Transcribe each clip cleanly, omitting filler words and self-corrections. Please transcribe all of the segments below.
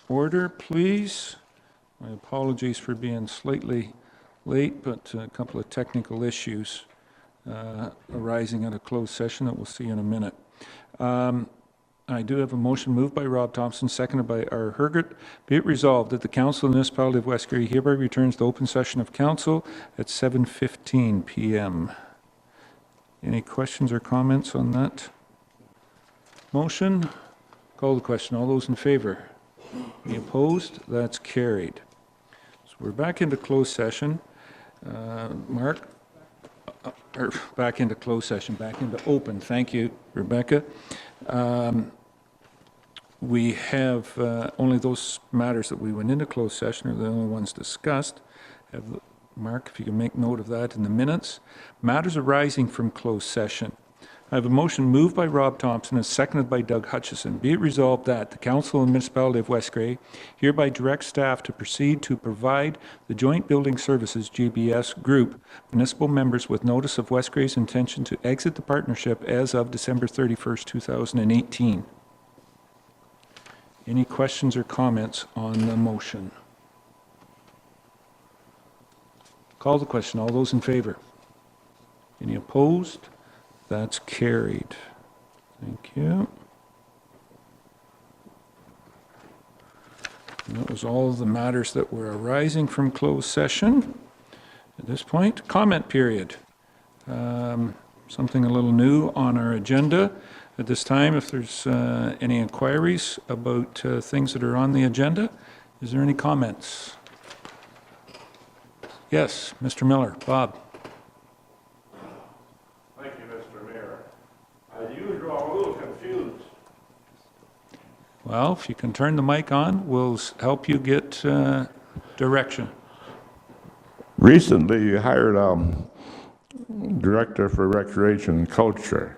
order, please. My apologies for being slightly late, but a couple of technical issues arising at a closed session that we'll see in a minute. I do have a motion moved by Rob Thompson, seconded by R. Hergert. Be it resolved that the Council of the Municipality of West Garry hereby returns to open session of Council at 7:15 p.m. Any questions or comments on that motion? Call the question. All those in favor? Any opposed? That's carried. So we're back into closed session. Mark? Back into closed session, back into open. Thank you, Rebecca. We have only those matters that we went into closed session are the only ones discussed. Mark, if you can make note of that in the minutes. Matters arising from closed session. I have a motion moved by Rob Thompson and seconded by Doug Hutchison. Be it resolved that the Council of the Municipality of West Garry hereby directs staff to proceed to provide the Joint Building Services GBS Group municipal members with notice of West Garry's intention to exit the partnership as of December 31st, 2018. Any questions or comments on the motion? Call the question. All those in favor? Any opposed? That's carried. Thank you. And that was all of the matters that were arising from closed session. At this point, comment period. Something a little new on our agenda. At this time, if there's any inquiries about things that are on the agenda, is there any comments? Yes, Mr. Miller. Bob. Well, if you can turn the mic on, we'll help you get direction. Recently, you hired Director for Recreation and Culture.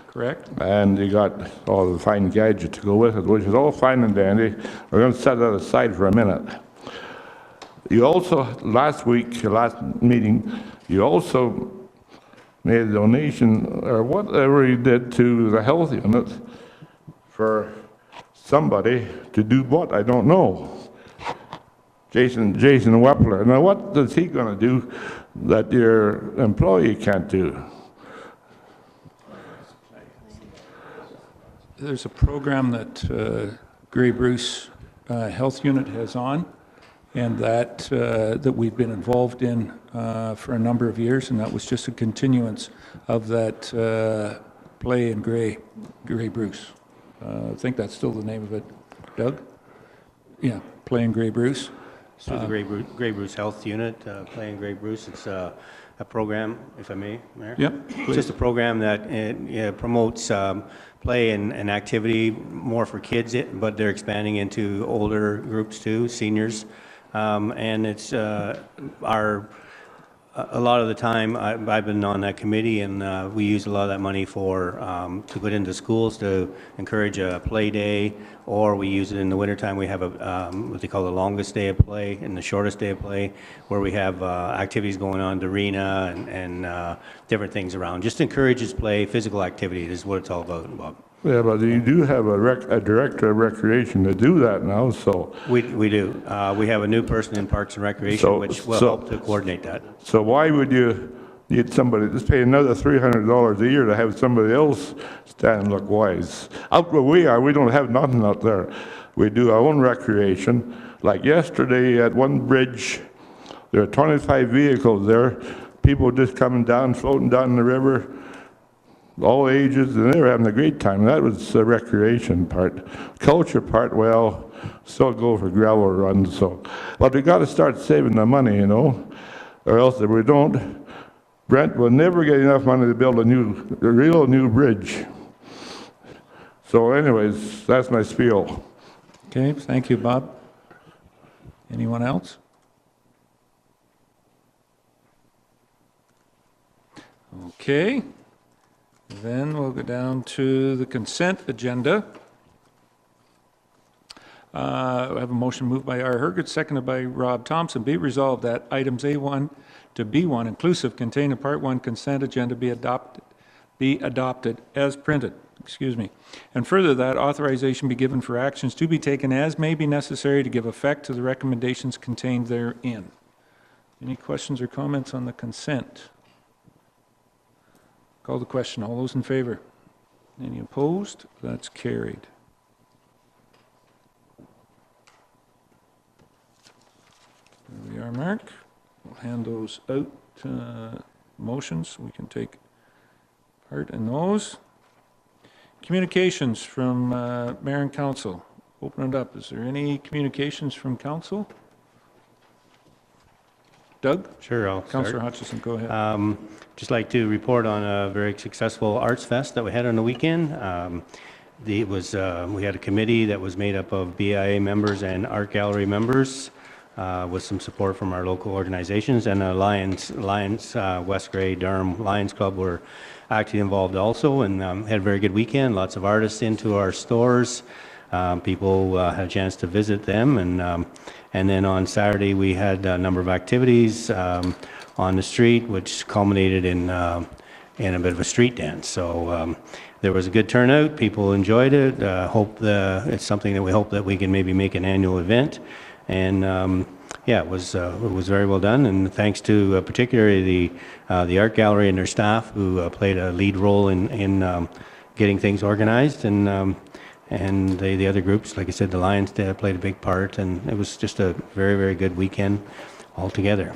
Correct. And you got all the fine gadgets to go with it, which is all fine and dandy. We're going to set that aside for a minute. You also, last meeting, you also made a donation, or whatever you did, to the health unit for somebody to do what, I don't know. Jason Wepler. Now what is he going to do that your employee can't do? There's a program that Grey Bruce Health Unit has on, and that we've been involved in for a number of years, and that was just a continuance of that play in Grey Bruce. I think that's still the name of it. Doug? Yeah, Playing Grey Bruce. So the Grey Bruce Health Unit, Playing Grey Bruce, it's a program, if I may, Mayor? Yep. It's just a program that promotes play and activity more for kids, but they're expanding into older groups too, seniors. And it's a lot of the time I've been on that committee, and we use a lot of that money for to put into schools to encourage a play day, or we use it in the wintertime. We have a what they call the longest day of play and the shortest day of play, where we have activities going on, the arena and different things around. Just encourages play, physical activity is what it's all about, Bob. Yeah, but you do have a director of recreation to do that now, so. We do. We have a new person in Parks and Recreation, which will help to coordinate that. So why would you need somebody, just pay another $300 a year to have somebody else stand and look wise? Out where we don't have nothing out there. We do our own recreation. Like yesterday at one bridge, there were 25 vehicles there, people just coming down, floating down the river, all ages, and they were having a great time. That was the recreation part. Culture part, well, still go for gravel runs. So, but we got to start saving the money, you know, or else if we don't, Brent will never get enough money to build a real new bridge. So, anyways, that's my spiel. Okay, thank you, Bob. Anyone else? Okay. Then we'll go down to the consent agenda. I have a motion moved by R. Hergert, seconded by Rob Thompson. Be resolved that items A1 to B1 inclusive contained in Part 1 consent agenda be adopted as printed. excuse me. And further, that authorization be given for actions to be taken as may be necessary to give effect to the recommendations contained therein. Any questions or comments on the consent? Call the question. All those in favor? Any opposed? That's carried. There we are, Mark. We'll hand those out. Motions. We can take part in those. Communications from Mayor and Council. Open it up. Is there any communications from Council? Doug? Sure, I'll start. Councillor Hutchison, go ahead. Just like to report on a very successful Arts Fest that we had on the weekend. We had a committee that was made up of BIA members and art gallery members with some support from our local organizations, and Lions West Grey Durham Lions Club were actually involved also, and had a very good weekend. Lots of artists into our stores. People had a chance to visit them, and then on Saturday we had a number of activities on the street, which culminated in a bit of a street dance. So there was a good turnout. People enjoyed it. It's something that we hope that we can maybe make an annual event. And yeah, it was very well done. And thanks to particularly the art gallery and their staff, who played a lead role in getting things organized. And the other groups, like I said, the Lions played a big part, and it was just a very, very good weekend altogether.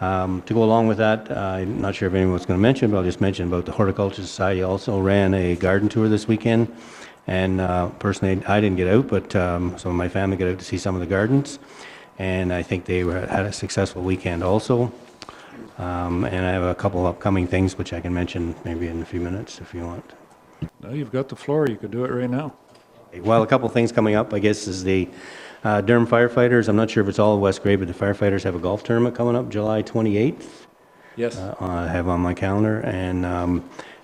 To go along with that, I'm not sure if anyone was going to mention, but I'll just mention about the Horticulture Society also ran a garden tour this weekend. And personally, I didn't get out, but some of my family got out to see some of the gardens. And I think they had a successful weekend also. And I have a couple upcoming things which I can mention maybe in a few minutes if you want. No, you've got the floor. You could do it right now. Well, a couple things coming up, I guess, is the Durham firefighters. I'm not sure if it's all West Grey, but the firefighters have a golf tournament coming up July 28th. Yes. I have on my calendar.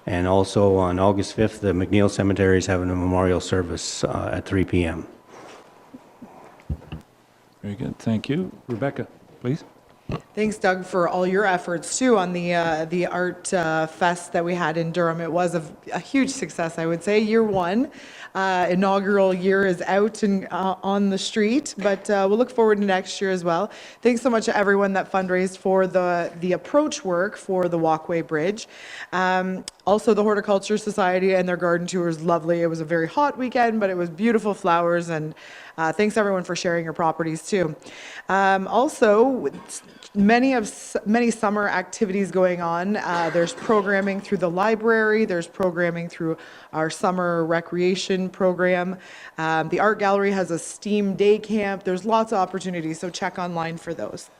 And also on August 5th, the McNeil Cemetery is having a memorial service at 3 p.m. Very good. Thank you. Rebecca, please. Thanks, Doug, for all your efforts too on the art fest that we had in Durham. It was a huge success, I would say. Year one, inaugural year is out and on the street, but we'll look forward to next year as well. Thanks so much to everyone that fundraised for the approach work for the walkway bridge. Also, the Horticulture Society and their garden tour is lovely. It was a very hot weekend, but it was beautiful flowers, and thanks everyone for sharing your properties too. Also, many summer activities going on. There's programming through the library. There's programming through our summer recreation program. The art gallery has a STEAM day camp. There's lots of opportunities, so check online for those.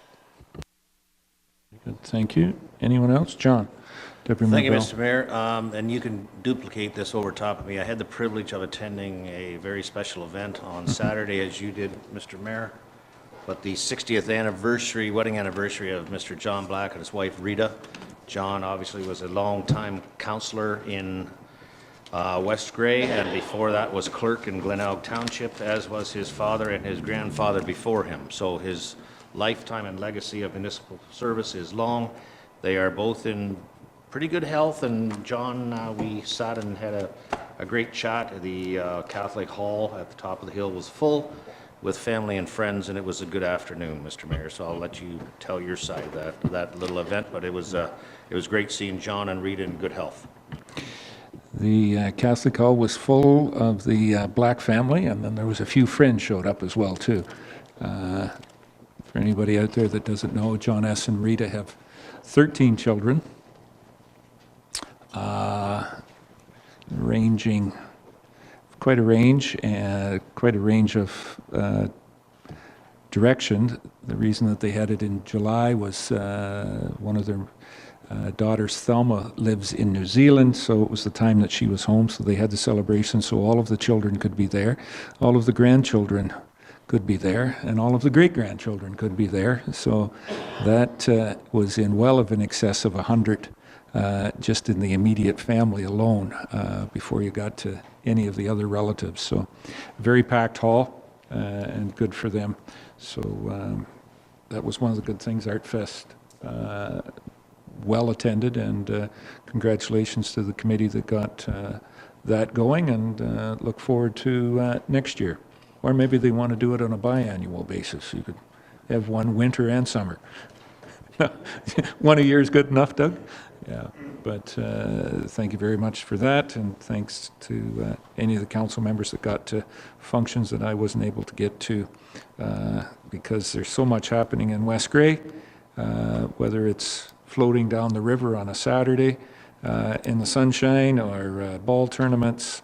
Good. Thank you. Anyone else? John. Deputy Thank you, Mayor Mr. Mayor. And you can duplicate this over top of me. I had the privilege of attending a very special event on Saturday, as you did, Mr. Mayor. But the 60th anniversary, wedding anniversary of Mr. John Black and his wife Rita. John obviously was a long-time councillor in West Grey, and before that was clerk in Glenelg Township, as was his father and his grandfather before him. So his lifetime and legacy of municipal service is long. They are both in pretty good health, and John, we sat and had a great chat. The Catholic Hall at the top of the hill was full with family and friends, and it was a good afternoon, Mr. Mayor. So I'll let you tell your side of that little event, but it was great seeing John and Rita in good health. The Catholic Hall was full of the Black family, and then there was a few friends showed up as well, too. For anybody out there that doesn't know, John S. and Rita have 13 children, ranging quite a range of direction. The reason that they had it in July was one of their daughters, Thelma, lives in New Zealand, so it was the time that she was home, so they had the celebration, so all of the children could be there, all of the grandchildren could be there, and all of the great-grandchildren could be there. So that was in well of in excess of 100 just in the immediate family alone before you got to any of the other relatives. So very packed hall and good for them. So that was one of the good things Art Fest well attended, and congratulations to the committee that got that going, and look forward to next year. Or maybe they want to do it on a biannual basis. You could have one winter and summer. One a year is good enough, Doug? Yeah, but thank you very much for that, and thanks to any of the council members that got to functions that I wasn't able to get to, because there's so much happening in West Grey, whether it's floating down the river on a Saturday in the sunshine, or ball tournaments,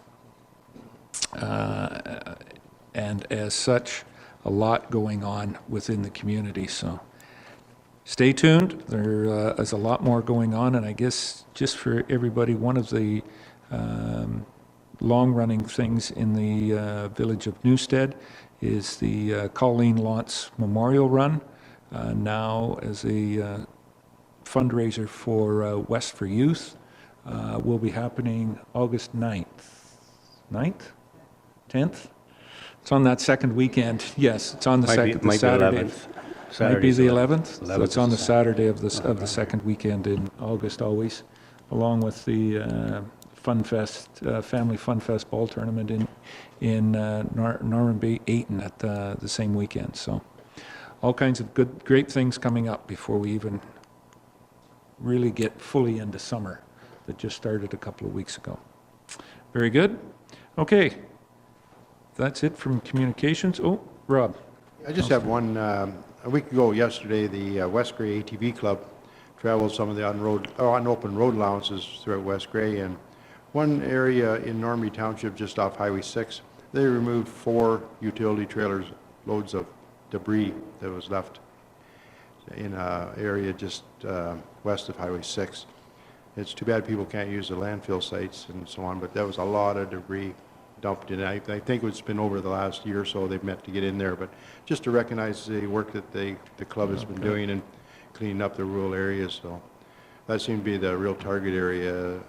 and as such, a lot going on within the community, so stay tuned. There is a lot more going on, and I guess just for everybody, one of the long-running things in the village of Newstead is the Colleen Lontz Memorial Run, now as a fundraiser for West for Youth. Will be happening August 9th. 9th? 10th? It's on that second weekend. Yes, it's on the second, the Saturday. Might be the 11th. So it's on the Saturday of the second weekend in August always, along with the Fun Fest, Family Fun Fest Ball Tournament in Norman Bay, Ayton at the same weekend. So all kinds of great things coming up before we even really get fully into summer that just started a couple of weeks ago. Very good. Okay. That's it from communications. Oh, Rob. I just have one. A week ago yesterday, the West Grey ATV Club traveled some of the unopened road allowances throughout West Grey, and one area in Normanby Township just off Highway 6, they removed 4 utility trailers, loads of debris that was left in an area just west of Highway 6. It's too bad people can't use the landfill sites and so on, but that was a lot of debris dumped in. I think it's been over the last year or so they've meant to get in there, but just to recognize the work that the club has been doing in cleaning up the rural areas. So that seemed to be the real target area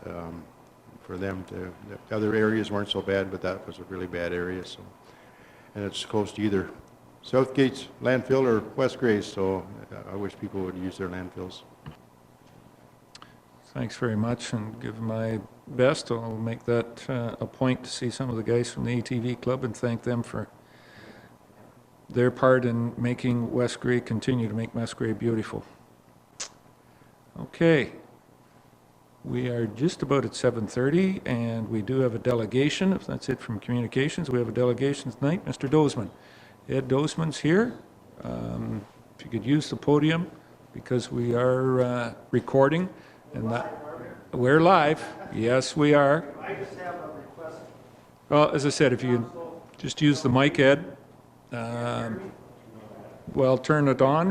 for them. The other areas weren't so bad, but that was a really bad area. So, and it's close to either Southgate's landfill or West Gray's, so I wish people would use their landfills. Thanks very much, and give my best. I'll make that a point to see some of the guys from the ATV Club and thank them for their part in making West Grey, continue to make West Grey beautiful. Okay. We are just about at 7:30, and we do have a delegation. If that's it from communications, we have a delegation tonight. Mr. Dozeman. Ed Dozeman's here. If you could use the podium, because we are recording. And that, we're live. Yes, we are. I just have a request. Well, as I said, if you just use the mic, Ed. Well, turn it on.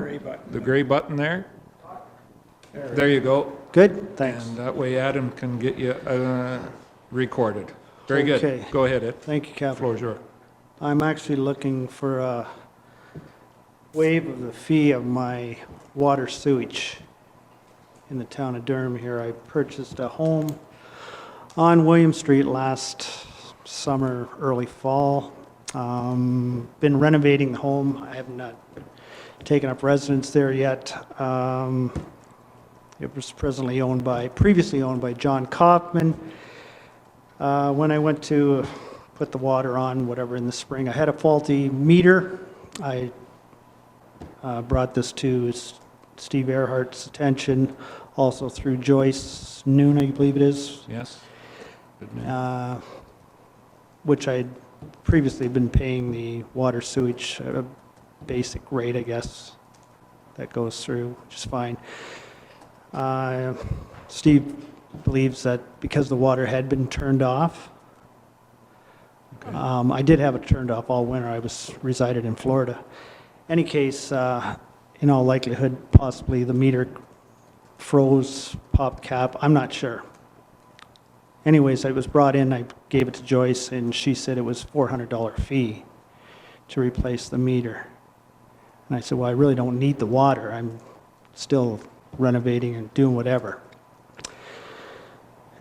The gray button there. There you go. Good, thanks. And that way Adam can get you recorded. Very Okay. good. Go ahead, Ed. Thank you, Captain. Floor is yours. I'm actually looking for a waive of the fee of my water sewage in the town of Durham here. I purchased a home on William Street last summer, early fall. Been renovating the home. I have not taken up residence there yet. It was previously owned by John Kaufman. When I went to put the water on, whatever, in the spring, I had a faulty meter. I brought this to Steve Earhart's attention, also through Joyce Noon, I believe it is. Yes. Good name. Which I'd previously been paying the water sewage at a basic rate, I guess, that goes through, which is fine. Steve believes that because the water had been turned off, okay. I did have it turned off all winter. I resided in Florida. Any case, in all likelihood, possibly the meter froze, popped cap, I'm not sure. Anyways, I was brought in, I gave it to Joyce, and she said it was $400 fee to replace the meter. And I said, well, I really don't need the water. I'm still renovating and doing whatever.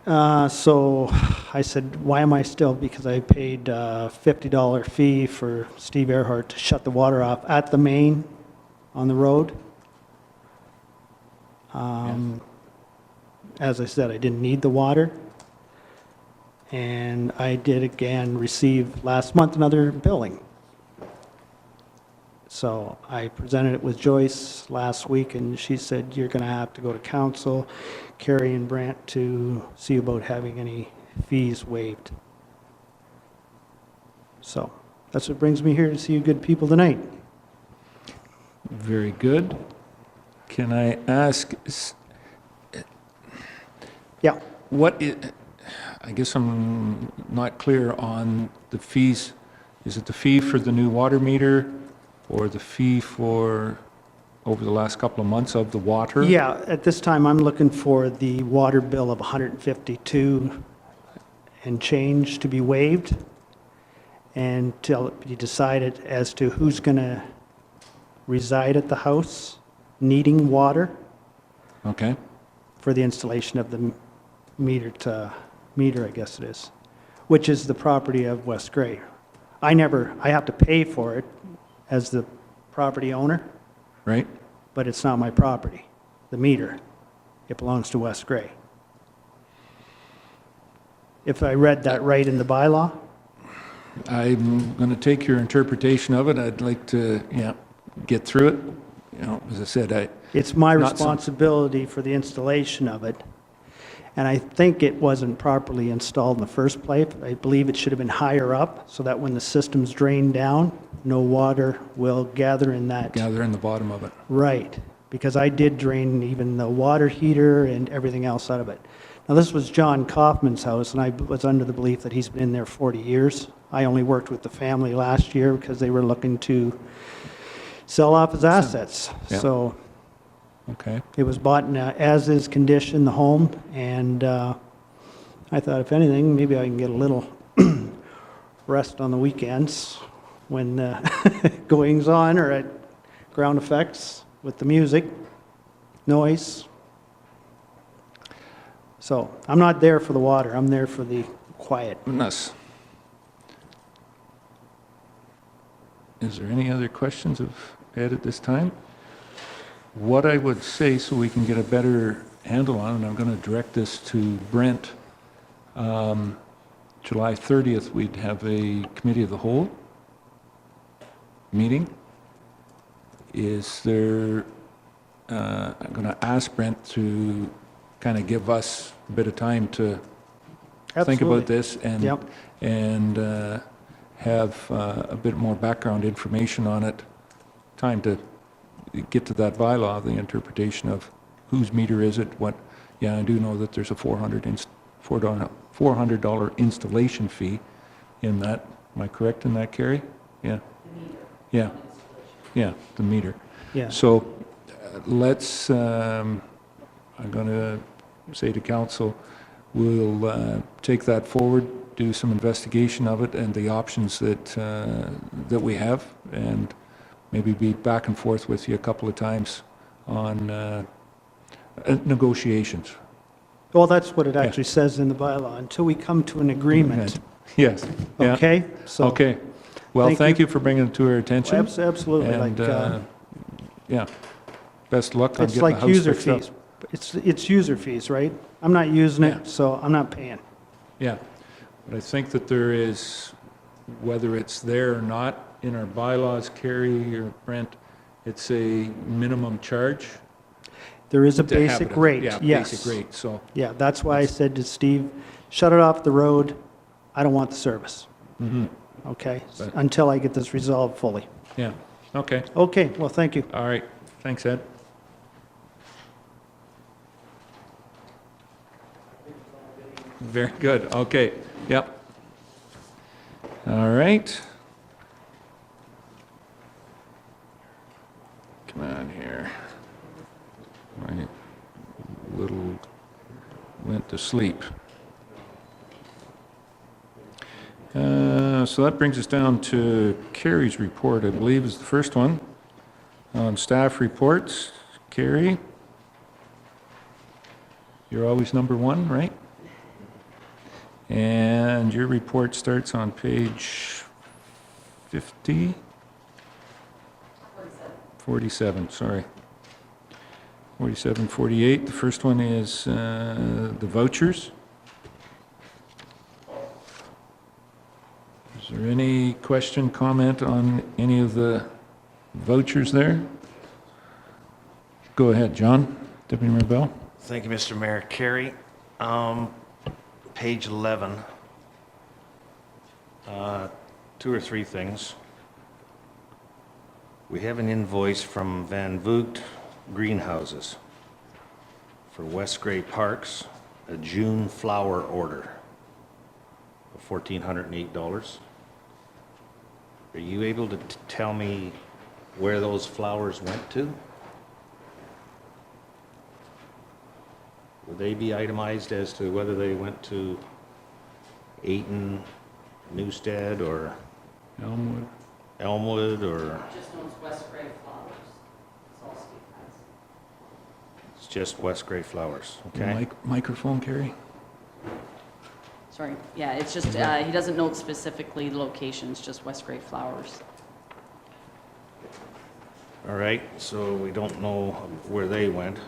So I said, why am I still? Because I paid a $50 fee for Steve Earhart to shut the water off at the main on the road. as I said, I didn't need the water. And I did again receive last month another billing. So I presented it with Joyce last week, and she said, you're going to have to go to council, Carrie and Brant, to see about having any fees waived. So that's what brings me here to see you good people tonight. Very good. Can I ask, Yeah. I guess I'm not clear on the fees. Is it the fee for the new water meter or the fee for over the last couple of months of the water? Yeah, at this time, I'm looking for the water bill of 152 and change to be waived until it be decided as to who's going to reside at the house needing water Okay, for the installation of the meter, I guess it is, which is the property of West Gray. I have to pay for it as the property owner, right? but it's not my property, the meter. It belongs to West Gray. If I read that right in the bylaw? I'm going to take your interpretation of it. I'd like to, get through it. You know, as I said, It's my Not some- responsibility for the installation of it. And I think it wasn't properly installed in the first place. I believe it should have been higher up so that when the system's drained down, no water will gather in that. gather in the bottom of it. Right, because I did drain even the water heater and everything else out of it. Now, this was John Kaufman's house, and I was under the belief that he's been in there 40 years. I only worked with the family last year because they were looking to sell off his assets. Yeah. So Okay, it was bought in a as-is condition, the home, and I thought, if anything, maybe I can get a little rest on the weekends when goings on or at ground effects with the music, noise. So I'm not there for the water, I'm there for the quiet. Goodness. Is there any other questions of Ed at this time? What I would say, so we can get a better handle on, and I'm going to direct this to Brent, July 30th, we'd have a committee of the whole meeting. Is there, I'm going to ask Brent to kind of give us a bit of time to think about Absolutely. this and, Yep. and have a bit more background information on it, time to get to that bylaw, the interpretation of whose meter is it, what, yeah, I do know that there's a $400 installation fee in that. Am I correct in that, Carrie? Yeah. Yeah. Yeah, the meter. Yeah. So let's, I'm going to say to council, we'll take that forward, do some investigation of it and the options that, that we have, and maybe be back and forth with you a couple of times on negotiations. Well, that's what it actually says in the bylaw, until we come to an agreement. Yes. Yeah. Okay? So Okay. Well, Thank thank you. you for bringing it to our attention. Absolutely, And, like, yeah, best luck on it's getting the like house user fixed up. fees. It's user fees, right? I'm not using Yeah. it, so I'm not paying. Yeah, but I think that there is, whether it's there or not, in our bylaws, Carrie or Brent, it's a minimum charge. There is a to have basic it. rate, Yeah, yes. basic rate, so, Yeah, that's why I said to Steve, shut it off the road. I don't want the service. Okay? But- Until I get this resolved fully. yeah, okay, Okay, well, thank you. all right, thanks, Ed. Very good, okay, yep. All right. Come on here. My little went to sleep. So that brings us down to Carrie's report, I believe, is the first one. On staff reports, Carrie, you're always number one, right? And your report starts on page 50? 47, sorry. 47, 48. The first one is the vouchers. Is there any question, comment on any of the vouchers there? Go ahead, John. Deputy Mayor Bell. Thank you, Mr. Mayor. Carrie, page 11, 2 or 3 things. We have an invoice from Van Voogd Greenhouses for West Gray Parks, a June flower order of $1,408. Are you able to tell me where those flowers went to? Would they be itemized as to whether they went to Ayton, Newstead, or Elmwood. Elmwood, or Just knows West Gray Flowers. That's all Steve has. it's just West Gray Flowers? Okay. Microphone, Carrie. Sorry, yeah, it's just, he doesn't note specifically locations, just West Gray Flowers. All right, so we don't know where they went.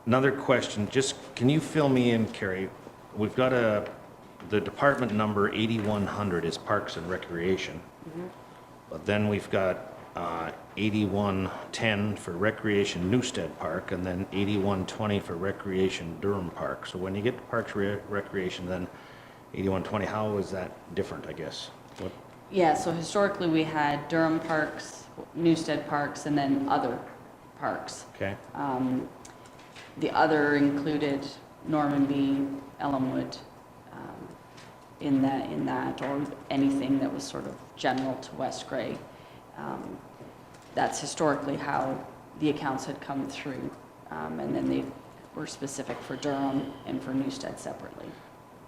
Another question, just, can you fill me in, Carrie? We've got the department number 8100 is Parks and Recreation. But then we've got 8110 for Recreation Newstead Park, and then 8120 for Recreation Durham Park. So when you get to Parks Recreation, then 8120, how is that different, I guess? What? Yeah, so historically, we had Durham Parks, Newstead Parks, and then other parks. Okay, The other included Normanby, Elmwood, in that, or anything that was sort of general to West Gray. That's historically how the accounts had come through, and then they were specific for Durham and for Newstead separately.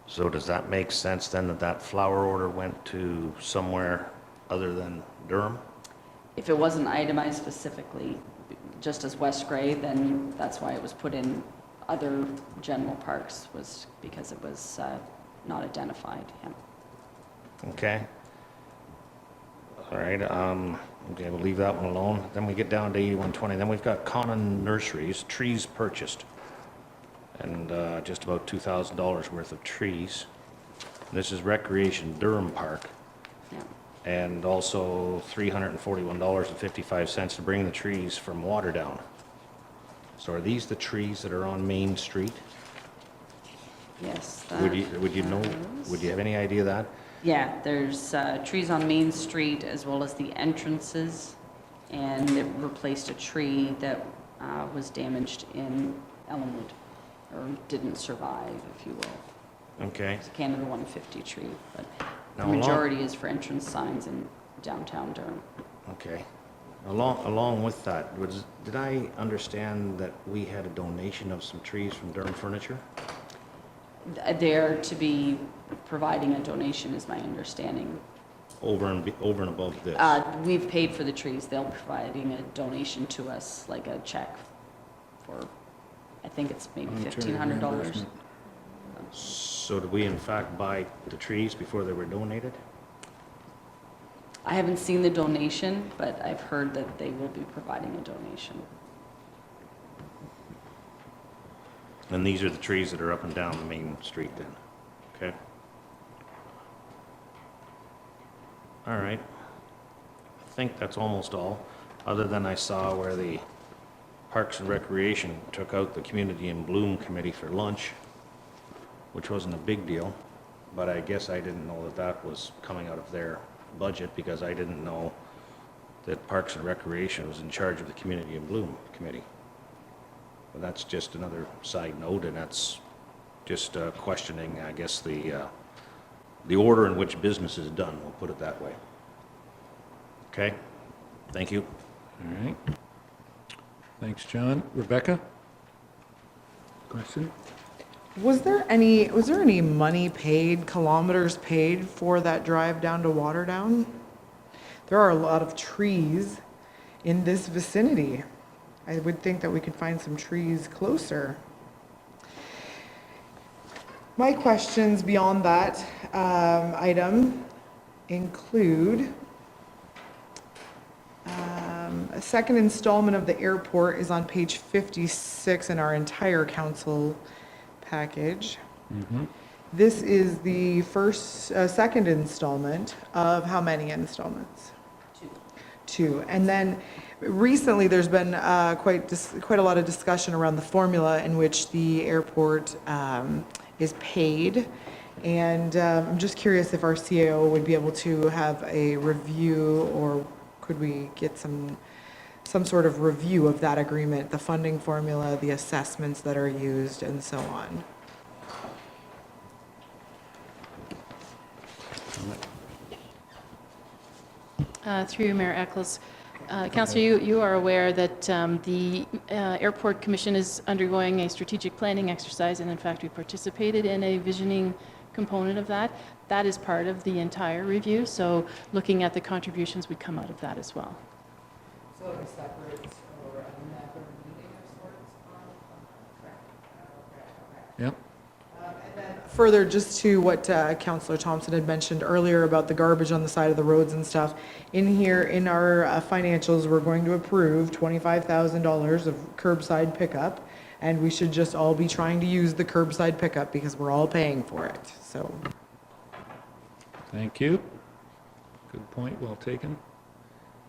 so does that make sense then that that flower order went to somewhere other than Durham? If it wasn't itemized specifically, just as West Gray, then that's why it was put in other general parks, was because it was not identified, yeah. Okay. All right, okay, we'll leave that one alone. Then we get down to 8120, then we've got Common Nurseries, trees purchased, and just about $2,000 worth of trees. This is Recreation Durham Park, Yeah. and also $341.55 to bring the trees from Waterdown. So are these the trees that are on Main Street? Yes. Would you know, is- would you have any idea of that? Yeah, there's trees on Main Street as well as the entrances, and it replaced a tree that was damaged in Elmwood, or didn't survive, if you will. Okay. It's a Canada 150 tree, but the Now, along- majority is for entrance signs in downtown Durham. Okay. Along with that, did I understand that we had a donation of some trees from Durham Furniture? They're to be providing a donation, is my understanding. Over and above this? We've paid for the trees. They'll be providing a donation to us, like a check for, I think it's maybe $1,500. So did we in fact buy the trees before they were donated? I haven't seen the donation, but I've heard that they will be providing a donation. And these are the trees that are up and down the Main Street then? Okay. All right. I think that's almost all, other than I saw where the Parks and Recreation took out the Community in Bloom Committee for lunch, which wasn't a big deal, but I guess I didn't know that that was coming out of their budget because I didn't know that Parks and Recreation was in charge of the Community in Bloom Committee. But that's just another side note, and that's just questioning, I guess, the order in which business is done, we'll put it that way. Okay? Thank you. All right. Thanks, John. Rebecca? Question? Was there any money paid, kilometers paid for that drive down to Waterdown? There are a lot of trees in this vicinity. I would think that we could find some trees closer. My questions beyond that item include second installment of the airport is on page 56 in our entire council package. This is the second installment of how many installments? Two. And then recently, there's been quite a lot of discussion around the formula in which the airport is paid. And I'm just curious if our CAO would be able to have a review, or could we get some sort of review of that agreement, the funding formula, the assessments that are used, and so on. Through you, Mayor Eccles. Councillor, you are aware that the Airport Commission is undergoing a strategic planning exercise, and in fact, we participated in a visioning component of that. That is part of the entire review, so looking at the contributions would come out of that as well. So a separate or another meeting of sorts? Yep. And then further, just to what Councillor Thompson had mentioned earlier about the garbage on the side of the roads and stuff, in here, in our financials, we're going to approve $25,000 of curbside pickup, and we should just all be trying to use the curbside pickup because we're all paying for it, so. Thank you. Good point, well taken.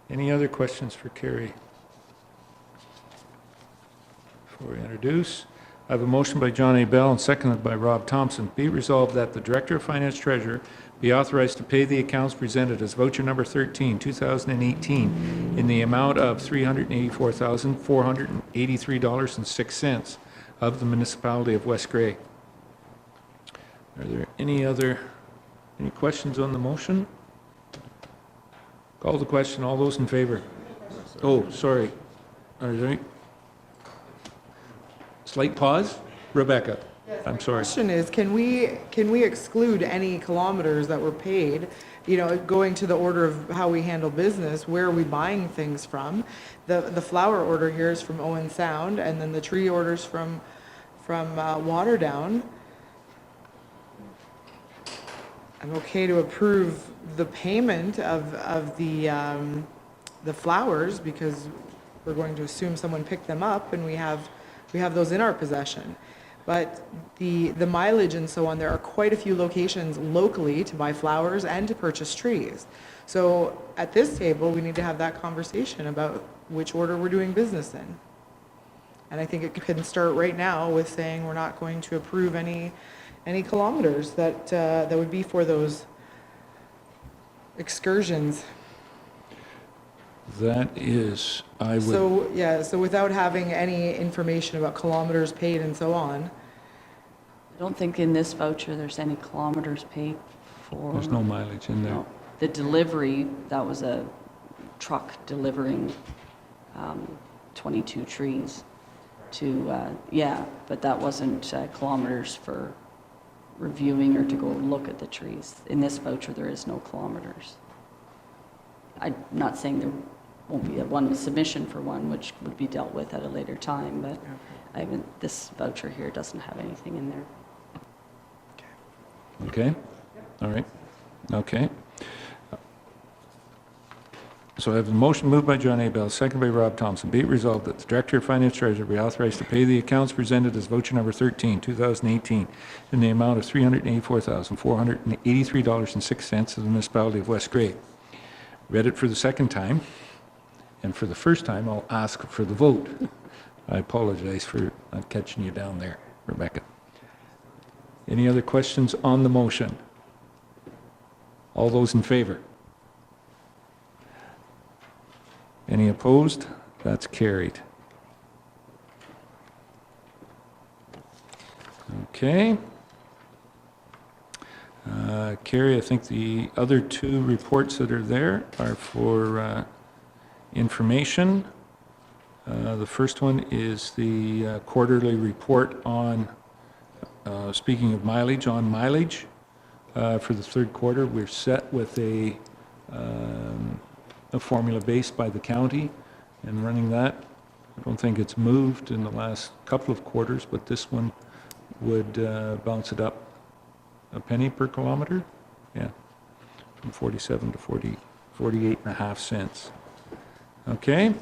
Any other questions for Carrie? Before we introduce, I have a motion by John A. Bell and seconded by Rob Thompson. Be resolved that the Director of Finance Treasurer be authorized to pay the accounts presented as voucher number 13, 2018, in the amount of $384,483.06 of the Municipality of West Grey. Are there any questions on the motion? Call the question. All those in favor? Oh, sorry. Are there slight pause? Rebecca, I'm sorry. Question is, can we exclude any kilometers that were paid, going to the order of how we handle business? Where are we buying things from? The flower order here is from Owen Sound, and then the tree orders from Waterdown. I'm okay to approve the payment of the flowers because we're going to assume someone picked them up and we have those in our possession. But the mileage and so on, there are quite a few locations locally to buy flowers and to purchase trees. So at this table, we need to have that conversation about which order we're doing business in. And I think it can start right now with saying we're not going to approve any kilometers that would be for those excursions. That is, I would... So without having any information about kilometers paid and so on. I don't think in this voucher there's any kilometers paid for. There's no mileage in there. No. The delivery, that was a truck delivering 22 trees to, but that wasn't kilometers for reviewing or to go look at the trees. In this voucher, there is no kilometers. I'm not saying there won't be one submission for one, which would be dealt with at a later time, but this voucher here doesn't have anything in there. Okay, all right, okay. So I have a motion moved by John A. Bell, seconded by Rob Thompson. Be it resolved that the Director of Finance Treasurer be authorized to pay the accounts presented as voucher number 13, 2018, in the amount of $384,483.06 to the Municipality of West Grey. Read it for the second time, and for the first time, I'll ask for the vote. I apologize for not catching you down there, Rebecca. Any other questions on the motion? All those in favor? Any opposed? That's carried. Okay. Carrie, I think the other two reports that are there are for information. The first one is the quarterly report on, speaking of mileage, on mileage. For the third quarter, we're set with a formula based by the county and running that. I don't think it's moved in the last couple of quarters, but this one would bounce it up a penny per kilometer. Yeah, from 47 to 48.5 cents. Okay,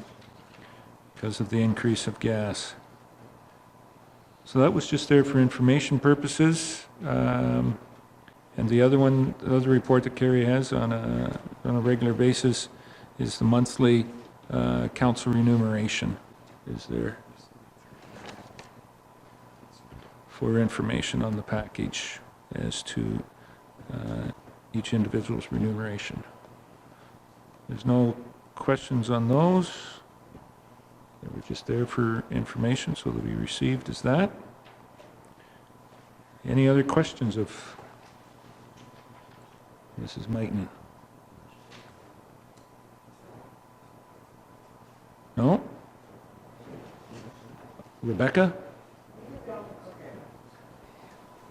because of the increase of gas. So that was just there for information purposes. And the other one, the other report that Kerry has on a regular basis is the monthly council remuneration is there for information on the package as to each individual's remuneration. There's no questions on those. They were just there for information, so they'll be received as that. Any other questions of Mrs. Mighton? No? Rebecca?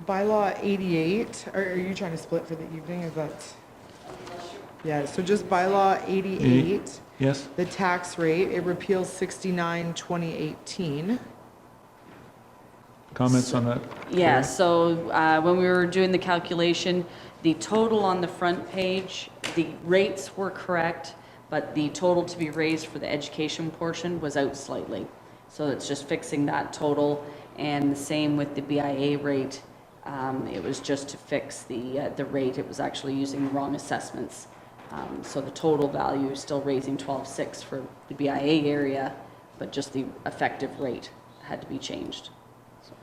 Bylaw 88, are you trying to split for the evening? Is that? Yeah, so just bylaw 88, Yes? the tax rate, it repeals 69, 2018. Comments on that? Yeah, so when we were doing the calculation, the total on the front page, the rates were correct, but the total to be raised for the education portion was out slightly. So it's just fixing that total, and the same with the BIA rate. It was just to fix the rate. It was actually using the wrong assessments. So the total value is still raising 12.6 for the BIA area, but just the effective rate had to be changed. So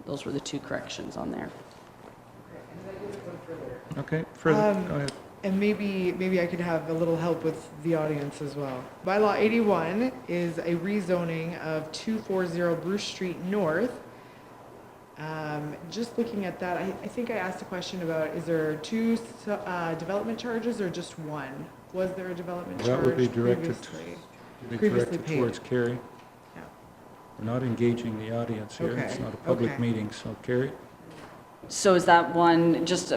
those were the two corrections on there. Okay, further, go ahead. And maybe I could have a little help with the audience as well. Bylaw 81 is a rezoning of 240 Bruce Street North. Just looking at that, I think I asked a question about, is there two development charges or just one? Was there a development charge That would be directed, previously paid? towards Kerry. Yeah. We're not engaging the audience here. It's Okay, not a public okay. meeting, so Kerry? So is that one, just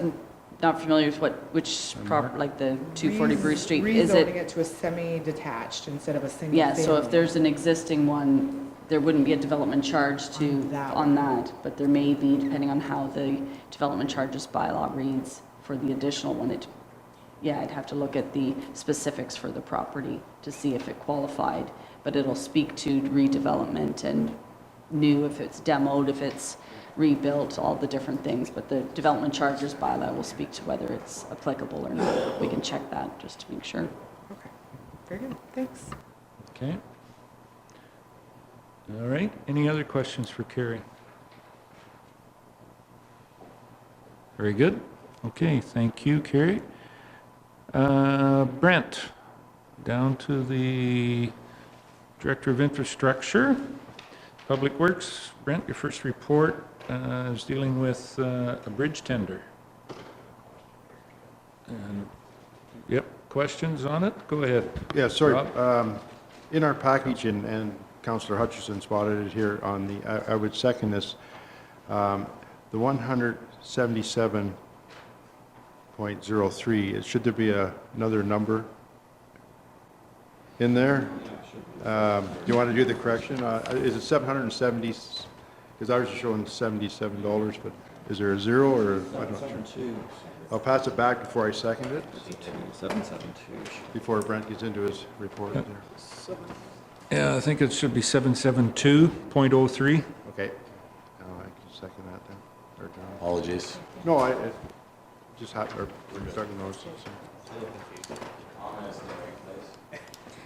not familiar with which prop, like the 240 Bruce Street, is Rezoning it? it to a semi-detached instead of a single Yeah, so if family. there's an existing one, there wouldn't be a development charge on that, but there may be, depending on how the development charges bylaw reads for the additional one. Yeah, I'd have to look at the specifics for the property to see if it qualified, but it'll speak to redevelopment and new, if it's demoed, if it's rebuilt, all the different things, but the development charges bylaw will speak to whether it's applicable or not. We can check that just to make sure. Okay, very good, thanks. Okay. All right, any other questions for Kerry? Very good. Okay, thank you, Kerry. Brent, down to the Director of Infrastructure, Public Works. Brent, your first report is dealing with a bridge tender. And, yep, questions on it? Go ahead. Yeah, sorry. Rob? In our package, and Councillor Hutchison spotted it here on the, I would second this, the 177.03, should there be another number in there? Do you want to do the correction? Is it 770, because ours is showing $77, but is there a zero or, I don't know. I'll pass it back before I second it, 772. before Brent gets into his report there. Yeah, I think it should be 772.03. Okay. I can second that then. Or John. Apologies. No, I just had, or we're starting those. So.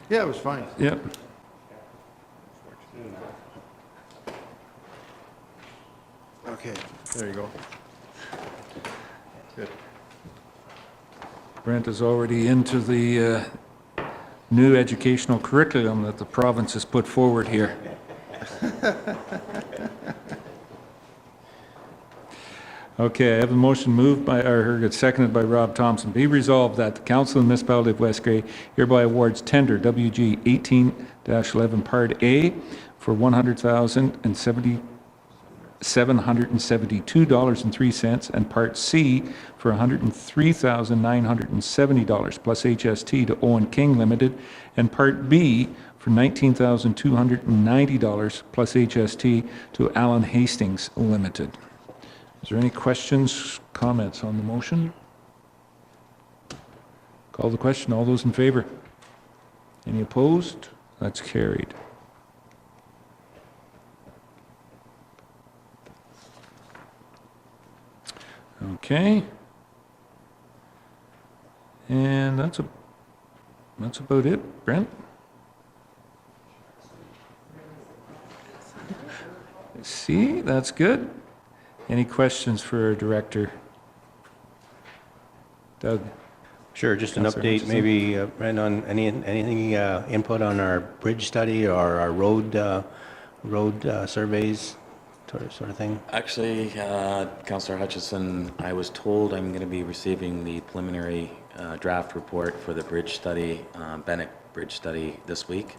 Yeah, it was fine. Yep. Okay, there you go. Good. Brent is already into the new educational curriculum that the province has put forward here. Okay, I have a motion moved by, or seconded by Rob Thompson. Be resolved that the Council of the Municipality of West Grey hereby awards tender WG 18-11 Part A for $100,772.03 and Part C for $103,970 plus HST to Owen King Limited, and Part B for $19,290 plus HST to Allen Hastings Limited. Is there any questions, comments on the motion? Call the question. All those in favor? Any opposed? That's carried. Okay. And that's about it. Brent? See, that's good. Any questions for our director? Doug? Sure, just an Councillor update, Hutchison. maybe, Brent, on anything, input on our bridge study or our road surveys, sort of thing? Actually, Councillor Hutchison, I was told I'm going to be receiving the preliminary draft report for the bridge study, Bennett Bridge study this week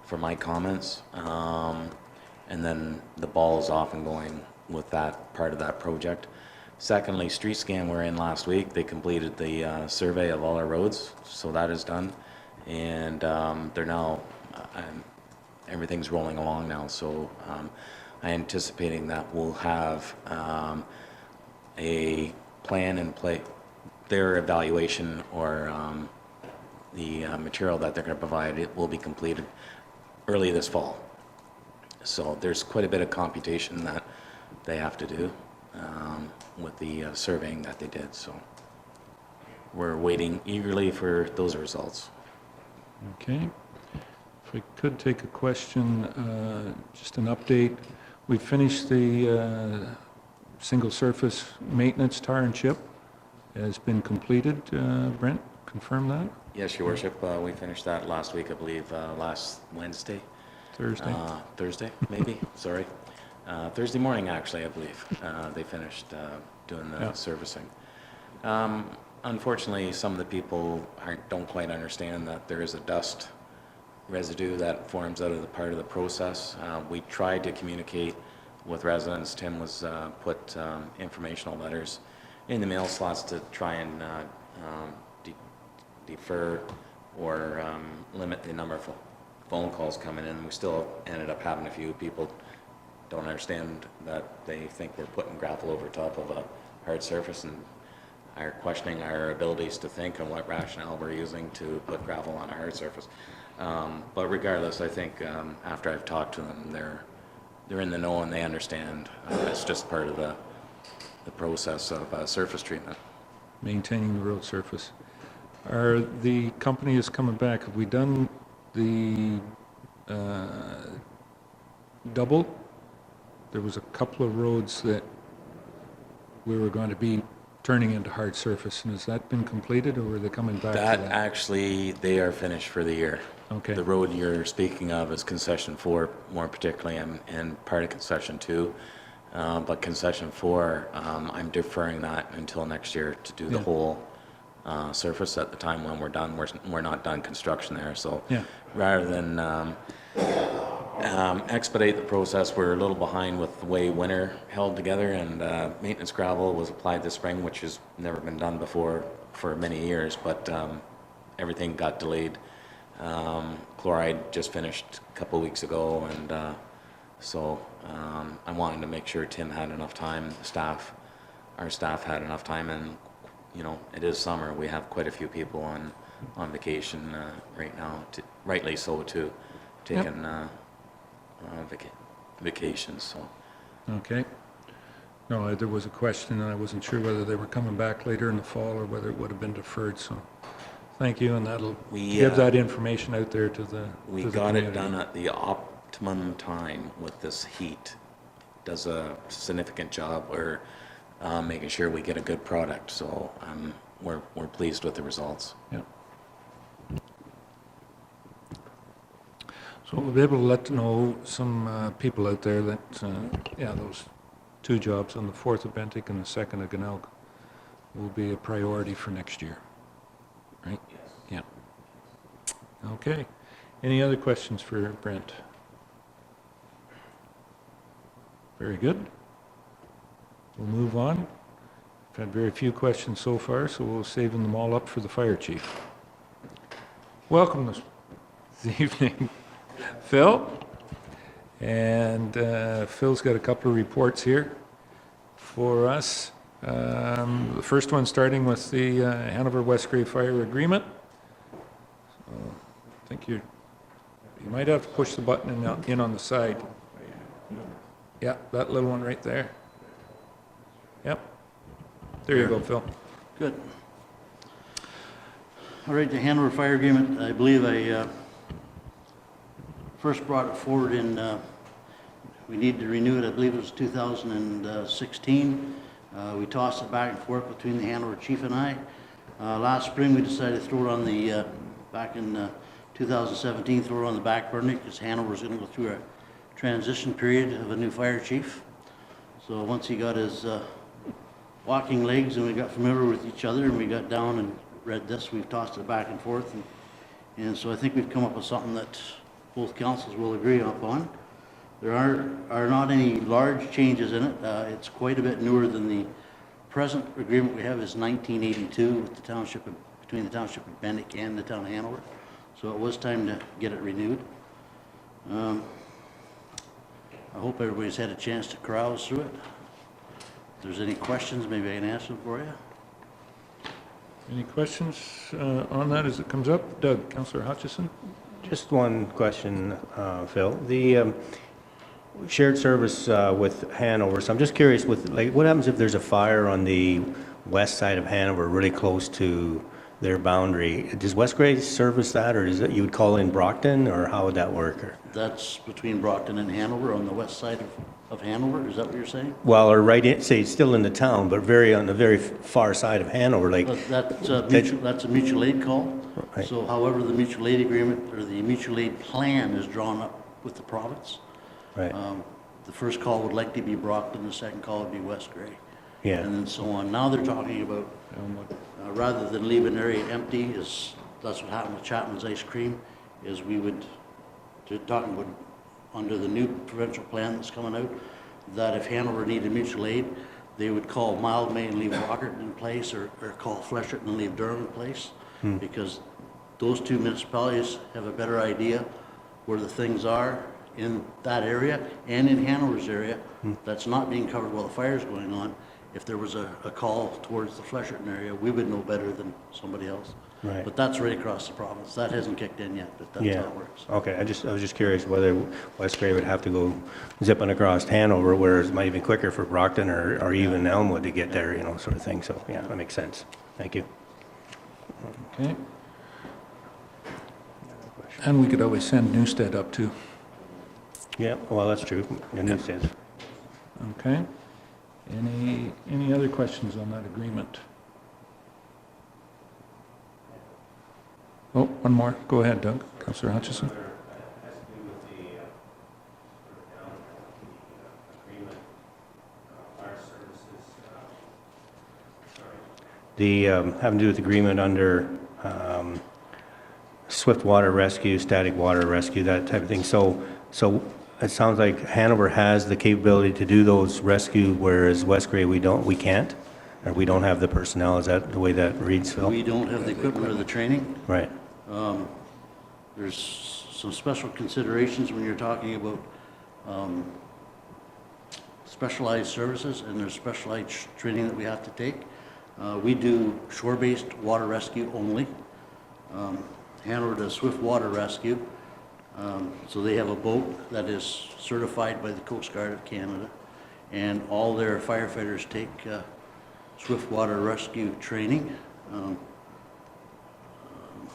for my comments. And then the ball is off and going with that part of that project. Secondly, Street Scan were in last week. They completed the survey of all our roads, so that is done. And they're now, everything's rolling along now, so I'm anticipating that we'll have a plan in place, their evaluation or the material that they're going to provide, it will be completed early this fall. So there's quite a bit of computation that they have to do with the surveying that they did. So we're waiting eagerly for those results. Okay. If I could take a question, just an update. We finished the single surface maintenance tar and chip. Has been completed. Brent, confirm that? Yes, Your Worship, we finished that last week, I believe, last Wednesday. Thursday? Thursday, maybe, sorry. Thursday morning, actually, I believe, they finished doing the Yeah. servicing. Unfortunately, some of the people don't quite understand that there is a dust residue that forms out of the part of the process. We tried to communicate with residents. Tim was put informational letters in the mail slots to try and defer or limit the number of phone calls coming in. We still ended up having a few people don't understand that they think we're putting gravel over top of a hard surface and are questioning our abilities to think and what rationale we're using to put gravel on a hard surface. But regardless, I think after I've talked to them, they're in the know and they understand. It's just part of the process of surface treatment. Maintaining the road surface. Are the company is coming back? Have we done the double? There was a couple of roads that we were going to be turning into hard surface, and has that been completed, or are they coming back That to that? actually, they are finished for the year. Okay. The road you're speaking of is concession 4, more particularly, and part of concession 2. But concession 4, I'm deferring that until next year to do the Yeah. whole surface. At the time when we're done, we're not done construction there. So Yeah. rather than expedite the process, we're a little behind with the way winter held together, and maintenance gravel was applied this spring, which has never been done before for many years, but everything got delayed. Chloride just finished a couple weeks ago, and so I wanted to make sure Tim had enough time, our staff had enough time, and you know, it is summer. We have quite a few people on vacation right now, rightly so too, taking vacations. So. Okay. No, there was a question, and I wasn't sure whether they were coming back later in the fall or whether it would have been deferred, so thank you, and that'll give that information out there to the We to the got it community. done at the optimum time with this heat. Does a significant job. We're making sure we get a good product, so we're pleased with the results. Yeah. So we'll be able to let know some people out there that, yeah, those 2 jobs on the 4th of Bentic and the 2nd of Ganelk will be a priority for next year, right? Yeah. Okay. Any other questions for Brent? Very good. We'll move on. We've had very few questions so far, so we'll save them all up for the fire chief. Welcome this evening, Phil. And Phil's got a couple of reports here for us. The first one starting with the Hanover West Grey Fire Agreement. So I think you might have to push the button in on the side. Yeah, that little one right there. Yep. There you go, Phil. Good. All right, the Hanover Fire Agreement, I believe I first brought it forward in, we needed to renew it, I believe it was 2016. We tossed it back and forth between the Hanover chief and I. Last spring, we decided to throw it on the, back in 2017, throw it on the back burner because Hanover was going to go through a transition period of a new fire chief. So once he got his walking legs and we got familiar with each other and we got down and read this, we've tossed it back and forth. And so I think we've come up with something that both councils will agree upon. There are not any large changes in it. It's quite a bit newer than the present agreement we have is 1982 with the township, between the township of Benwick and the town of Hanover. So it was time to get it renewed. I hope everybody's had a chance to carouse through it. If there's any questions, maybe I can answer them for you. Any questions on that as it comes up? Doug, Councillor Hutchison? Just one question, Phil. The shared service with Hanover, so I'm just curious, with like, what happens if there's a fire on the west side of Hanover, really close to their boundary? Does West Grey service that, or is it you would call in Brockton, or how would that work? Or? That's between Brockton and Hanover on the west side of Hanover, is that what you're saying? Well, or right in, say it's still in the town, but on the very far side of Hanover, like. That's a mutual aid call. Right. So however the mutual aid agreement or the mutual aid plan is drawn up with the province, Right. the first call would likely be Brockton, the second call would be West Grey. Yeah. And then so on. Now they're talking about, rather than leave an area empty, that's what happened with Chapman's Ice Cream, is they're talking about, under the new provincial plan that's coming out, that if Hanover needed mutual aid, they would call Mildmay and leave Rockert in place, or call Flesherton and leave Durham in place, because those two municipalities have a better idea where the things are in that area and in Hanover's area that's not being covered while the fire's going on. If there was a call towards the Flesherton area, we would know better than somebody else. Right. But that's right across the province. That hasn't kicked in yet, but that's how it works. Okay, I was just curious whether West Grey would have to go zipping across Hanover, whereas it might be quicker for Brockton or even Elmwood to get there, sort of thing. So, yeah, that makes sense. Thank you. Okay. And we could always send Newstead up too. Yeah, well, that's true. In that sense. Okay. Any other questions on that agreement? Oh, one more. Go ahead, Doug. Councillor Hutchison. The having to do with the agreement under swift water rescue, static water rescue, that type of thing. So it sounds like Hanover has the capability to do those rescue, whereas West Grey we can't, or we don't have the personnel. Is that the way that reads, Phil? We don't have the equipment or the training. Right. There's some special considerations when you're talking about specialized services, and there's specialized training that we have to take. We do shore-based water rescue only. Hanover does swift water rescue. So they have a boat that is certified by the Coast Guard of Canada, and all their firefighters take swift water rescue training.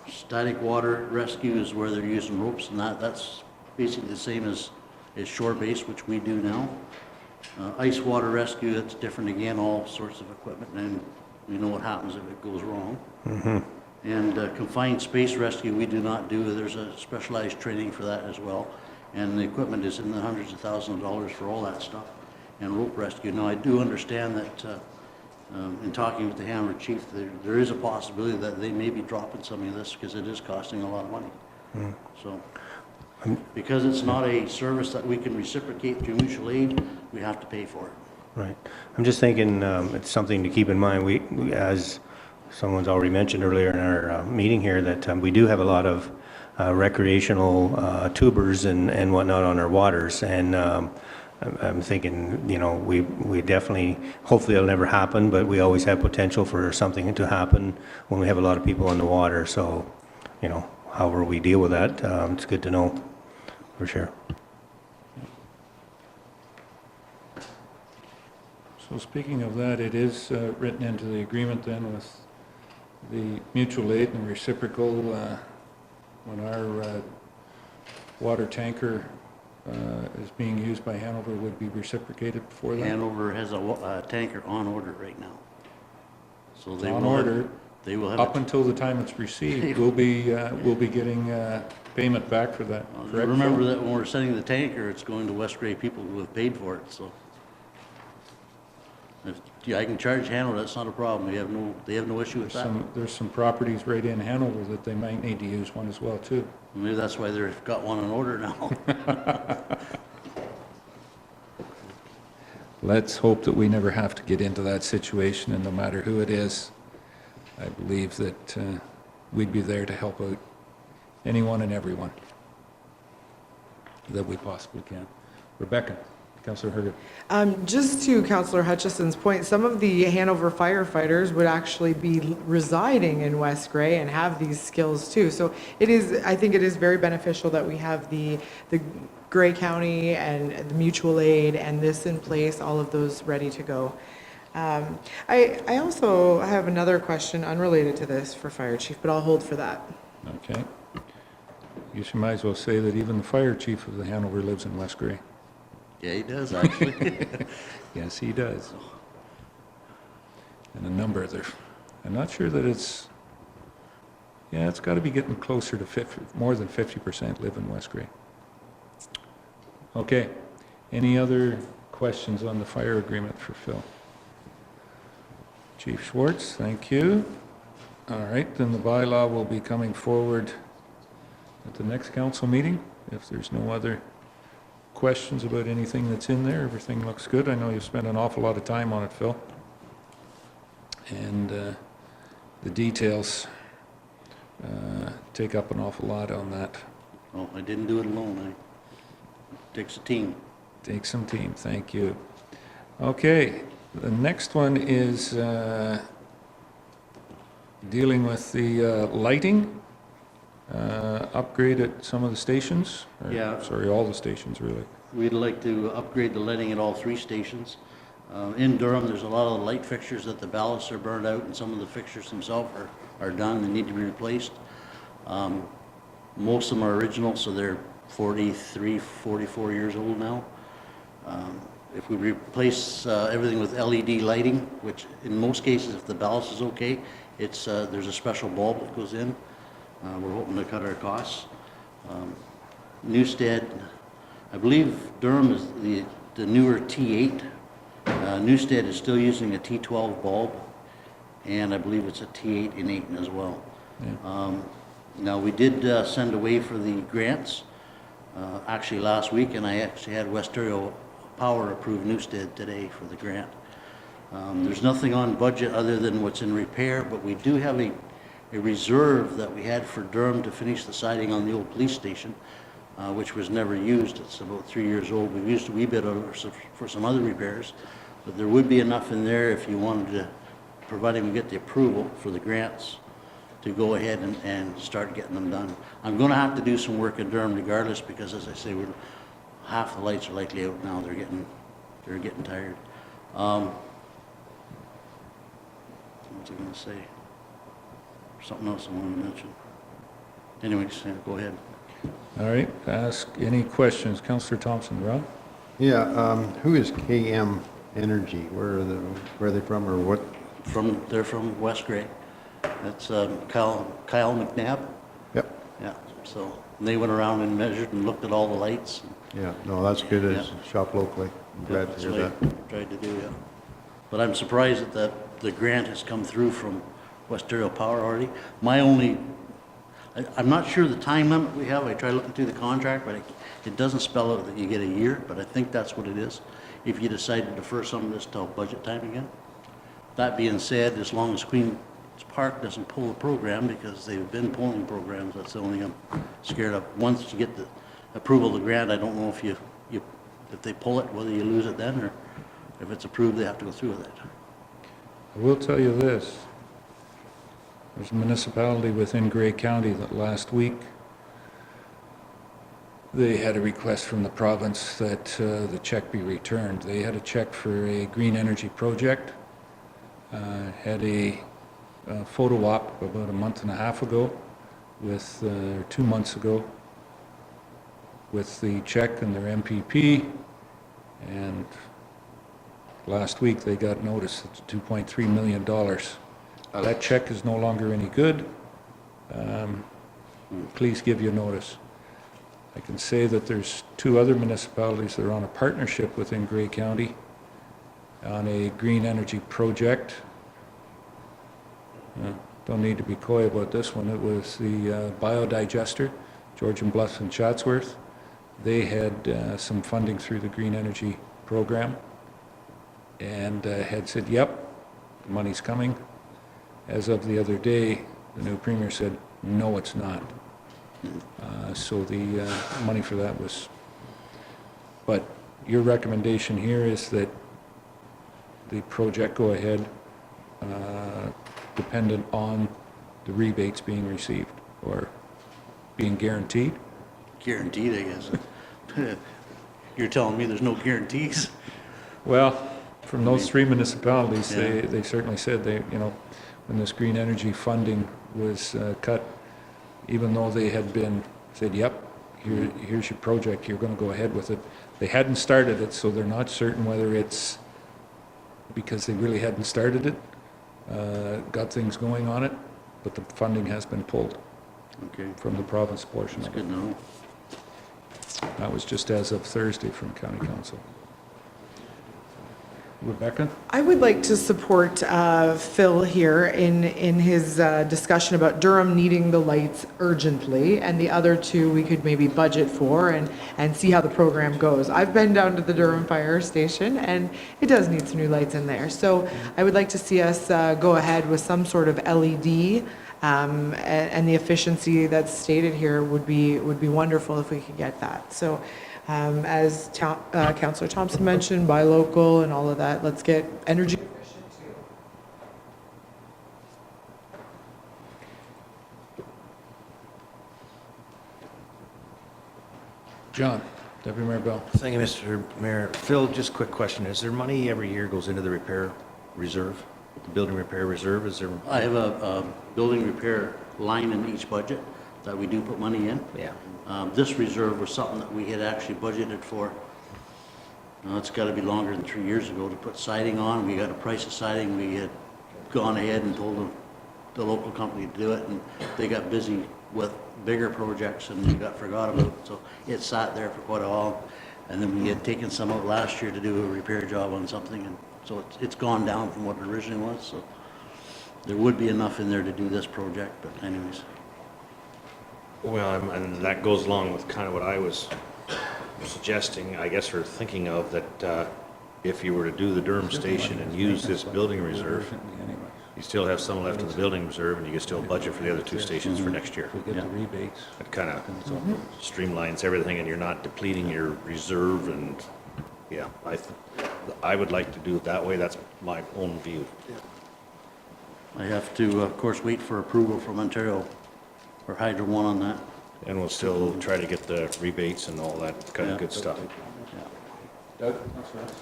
Static water rescue is where they're using ropes, and that's basically the same as shore-based, which we do now. Ice water rescue, that's different again, all sorts of equipment, and we know what happens if it goes wrong. And confined space rescue, we do not do. There's a specialized training for that as well. And the equipment is in the hundreds of thousands of dollars for all that stuff. And rope rescue. Now, I do understand that in talking with the Hanover chief, there is a possibility that they may be dropping some of this because it is costing a lot of money. So, because it's not a service that we can reciprocate through mutual aid, we have to pay for it. Right. I'm just thinking it's something to keep in mind. We as someone's already mentioned earlier in our meeting here, that we do have a lot of recreational tubers and whatnot on our waters, and I'm thinking, we definitely, hopefully it'll never happen, but we always have potential for something to happen when we have a lot of people on the water. So, however we deal with that, it's good to know for sure. So speaking of that, it is written into the agreement then with the mutual aid and reciprocal when our water tanker is being used by Hanover would be reciprocated for that? Hanover has a tanker on order right now. So they On will have- order. They will have. Up a- until the time it's received, we'll be getting payment back for that, correct? Remember Phil? that when we're sending the tanker, it's going to West Gray people who have paid for it, so. Yeah, I can charge Hanover, that's not a problem. They have no issue with that. There's some properties right in Hanover that they might need to use one as well, too. Maybe that's why they've got one on order now. Let's hope that we never have to get into that situation, and no matter who it is, I believe that we'd be there to help out anyone and everyone that we possibly can. Rebecca, Councillor Herget. Just to Councillor Hutchison's point, some of the Hanover firefighters would actually be residing in West Gray and have these skills too. So I think it is very beneficial that we have the Gray County and the mutual aid and this in place, all of those ready to go. I also have another question unrelated to this for Fire Chief, but I'll hold for that. Okay. You might as well say that even the fire chief of the Hanover lives in West Gray. Yeah, he does, actually. Yes, he does. And a number of their, I'm not sure that it's got to be getting closer to 50, more than 50% live in West Gray. Okay. Any other questions on the fire agreement for Phil? Chief Schwartz, thank you. All right, then the bylaw will be coming forward at the next council meeting. If there's no other questions about anything that's in there, everything looks good. I know you've spent an awful lot of time on it, Phil. And the details take up an awful lot on that. Oh, I didn't do it alone. It takes a team. Take some team, thank you. Okay, the next one is dealing with the lighting upgrade at some of the stations. Or, Yeah. sorry, all the stations, really. We'd like to upgrade the lighting at all 3 stations. In Durham, there's a lot of light fixtures that the ballasts are burned out, and some of the fixtures themselves are done and need to be replaced. Most of them are original, so they're 43, 44 years old now. If we replace everything with LED lighting, which in most cases, if the ballast is okay, there's a special bulb that goes in. We're hoping to cut our costs. Newstead, I believe Durham is the newer T8. Newstead is still using a T12 bulb, and I believe it's a T8 in Ayton as well. Yeah. Now, we did send away for the grants, actually last week, and I actually had Westorio Power approve Newstead today for the grant. There's nothing on budget other than what's in repair, but we do have a reserve that we had for Durham to finish the siding on the old police station, which was never used. It's about 3 years old. We've used a wee bit of it for some other repairs, but there would be enough in there if you wanted to, providing we get the approval for the grants, to go ahead and start getting them done. I'm going to have to do some work in Durham regardless, because as I say, half the lights are likely out now. They're getting tired. What was I going to say? Something else I wanted to mention. Anyways, yeah, go ahead. All right, ask any questions. Councillor Thompson, Rob? Yeah, who is KM Energy? Where are they from, or what? They're from West Gray. That's Kyle McNabb. Yep. Yeah, so they went around and measured and looked at all the lights. Yeah, no, that's good as Yeah. shop locally. I'm glad to That's hear what that. I tried to do, yeah. But I'm surprised that the grant has come through from Westorio Power already. I'm not sure the time limit we have. I tried looking through the contract, but it doesn't spell out that you get a year, but I think that's what it is, if you decide to defer some of this till budget time again. That being said, as long as Queen's Park doesn't pull the program, because they've been pulling programs, that's the only thing I'm scared of. Once you get the approval of the grant, I don't know if if they pull it, whether you lose it then, or if it's approved, they have to go through with it. I will tell you this. There's a municipality within Gray County that last week they had a request from the province that the check be returned. They had a check for a green energy project, had a photo op about a month and a half ago with, 2 months ago, with the check and their MPP, and last week they got notice that $2.3 million. That check is no longer any good. Please give you notice. I can say that there's 2 other municipalities that are on a partnership within Grey County on a green energy project. Don't need to be coy about this one. It was the biodigester, Georgian Bluffs and Chatsworth. They had some funding through the green energy program and had said, yep, the money's coming. As of the other day, the new premier said, no, it's not. So the money for that was, but your recommendation here is that the project go ahead dependent on the rebates being received or being guaranteed? Guaranteed, I guess. You're telling me there's no guarantees? Well, from those 3 municipalities, they certainly said they, you know, when this green energy funding was cut, even though they had been said, yep, here's your project, you're going to go ahead with it. They hadn't started it, so they're not certain whether it's because they really hadn't started it, got things going on it, but the funding has been pulled from the province portion of it. Good to know. That was just as of Thursday from County Council. Rebecca? I would like to support Phil here in his discussion about Durham needing the lights urgently, and the other 2 we could maybe budget for and see how the program goes. I've been down to the Durham Fire Station, and it does need some new lights in there. So I would like to see us go ahead with some sort of LED, and the efficiency that's stated here would be wonderful if we could get that. So. As Councillor Thompson mentioned, buy local and all of that, let's get energy efficient too. John, Deputy Mayor Bell. Thank you, Mr. Mayor. Phil, just a quick question. Is there money every year goes into the repair reserve, the building repair reserve? Is there? I have a building repair line in each budget that we do put money in. Yeah. This reserve was something that we had actually budgeted for. It's got to be longer than 3 years ago to put siding on. We got a price of siding. We had gone ahead and told the local company to do it, and they got busy with bigger projects and we got forgot about it. So it sat there for quite a while. And then we had taken some out last year to do a repair job on something, and so it's gone down from what it originally was. So there would be enough in there to do this project, but anyways. Well, and that goes along with kind of what I was suggesting, I guess, or thinking of, that if you were to do the Durham station and use this building reserve, you still have some left in the building reserve, and you can still budget for the other 2 stations for next year. We get the rebates. It kind of streamlines everything, and you're not depleting your reserve, and, yeah, I would like to do it that way. That's my own view. I have to, of course, wait for approval from Ontario for Hydro One on that. And we'll still try to get the rebates and all that kind of good stuff.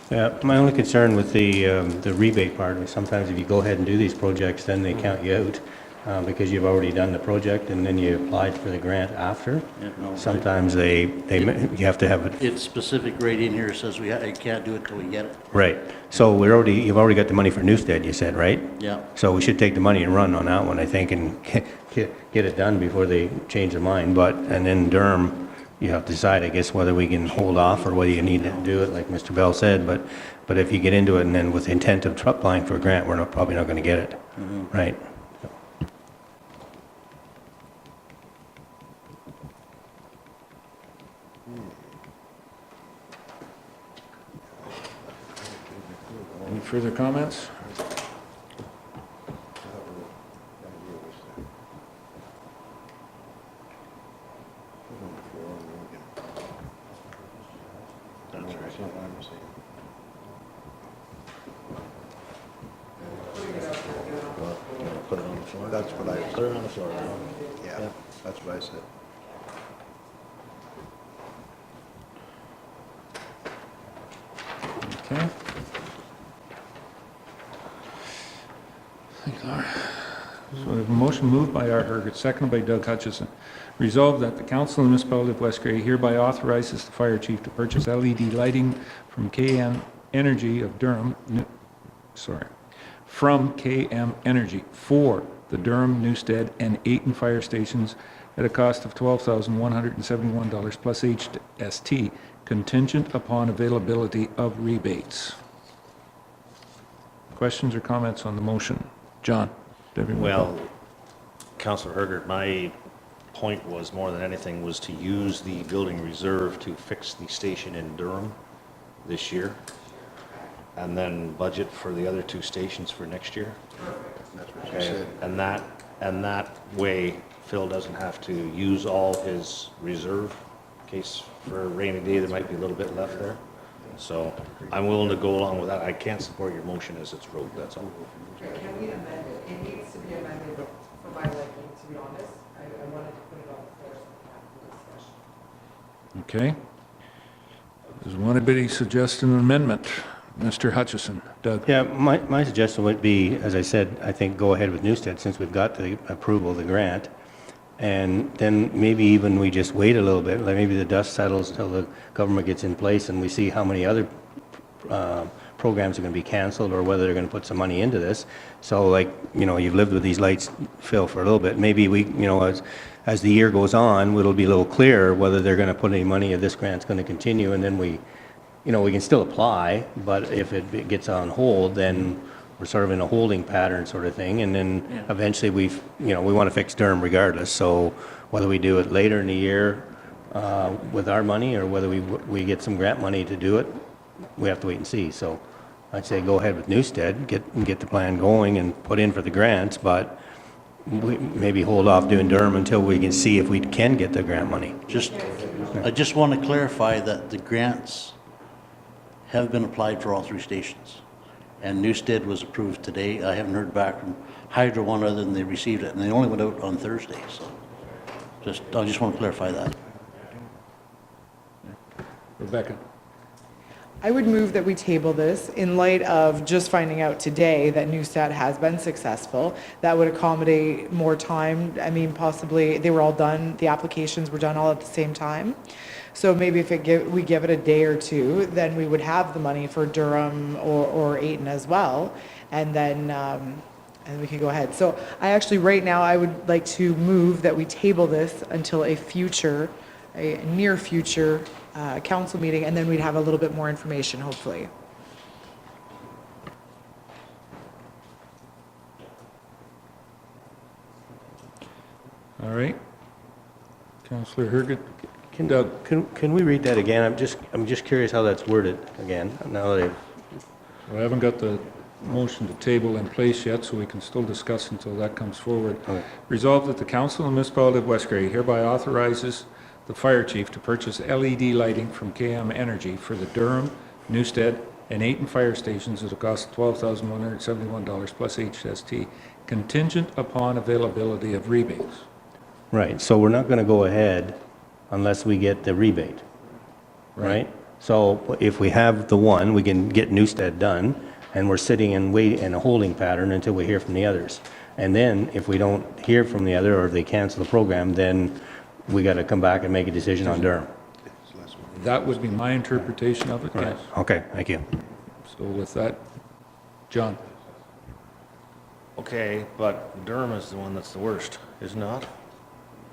Yeah, my only concern with the rebate part is sometimes if you go ahead and do these projects, then they count you out because you've already done the project and then you applied for the grant after. Yeah, no, Sometimes you have to have it. It's specific right in here, says you can't do it till we get it. Right. So you've already got the money for Newstead, you said, right? Yeah. So we should take the money and run on that one, I think, and get it done before they change their mind. And in Durham, you have to decide, I guess, whether we can hold off or whether you need to do it, like Mr. Bell said. But if you get into it and then with the intent of applying for a grant, we're probably not going to get it, right? Any further comments? Put it on the floor. That's what I said. Put it on the floor. Yeah, that's what I said. So we have a motion moved by R. Herget, seconded by Doug Hutchison. Resolved that the Council of the Municipality of West Grey hereby authorizes the fire chief to purchase LED lighting from KM Energy of Durham, from KM Energy for the Durham, Newstead, and Ayton fire stations at a cost of $12,171 plus HST, contingent upon availability of rebates. Questions or comments on the motion? John? Deputy Mayor Paul. Well, Councillor Hergert, my point was more than anything was to use the building reserve to fix the station in Durham this year, and then budget for the other 2 stations for next year. That's what you said. And that way, Phil doesn't have to use all his reserve in case for a rainy day, there might be a little bit left there. So I'm willing to go along with that. I can't support your motion as it's wrote, that's all. Can we amend it? It needs to be amended for my liking, to be honest. I wanted to put it on the floor so we can have the discussion. Okay. Does one anybody suggest an amendment? Mr. Hutchison. Doug? Yeah, my suggestion would be, as I said, I think go ahead with Newstead since we've got the approval of the grant. And then maybe even we just wait a little bit, like maybe the dust settles until the government gets in place and we see how many other programs are going to be canceled or whether they're going to put some money into this. So like, you know, you've lived with these lights, Phil, for a little bit. Maybe we, you know, as the year goes on, it'll be a little clearer whether they're going to put any money or this grant's going to continue, and then we, you know, we can still apply, but if it gets on hold, then we're sort of in a holding pattern sort of thing, and then eventually we want to fix Durham regardless. So whether we do it later in the year with our money or whether we get some grant money to do it, we have to wait and see. So I'd say go ahead with Newstead, get the plan going and put in for the grants, but we maybe hold off doing Durham until we can see if we can get the grant money. I just want to clarify that the grants have been applied for all 3 stations. And Newstead was approved today. I haven't heard back from Hydro One other than they received it, and they only went out on Thursday, so I just want to clarify that. Rebecca? I would move that we table this in light of just finding out today that Newstead has been successful. That would accommodate more time. I mean, possibly, they were all done, the applications were done all at the same time. So maybe if we give it a day or 2, then we would have the money for Durham or Ayton as well, and then and we can go ahead. So I actually, right now, I would like to move that we table this until a near future council meeting, and then we'd have a little bit more information, hopefully. All right. Councillor Herget? Can we read that again? I'm just curious how that's worded again. Now that Well, I haven't got the motion to table in place yet, so we can still discuss until that comes forward. Okay. Resolved that the Council of the Municipality of West Grey hereby authorizes the fire chief to purchase LED lighting from KM Energy for the Durham, Newstead, and Ayton fire stations at a cost of $12,171 plus HST, contingent upon availability of rebates. Right, so we're not going to go ahead unless we get the rebate, right? So if we have the one, we can get Newstead done, and we're sitting and wait in a holding pattern until we hear from the others. And then if we don't hear from the other or they cancel the program, then we got to come back and make a decision on Durham. That would be my interpretation of it, yes. Okay, thank you. So with that, John? Okay, but Durham is the one that's the worst, is it not?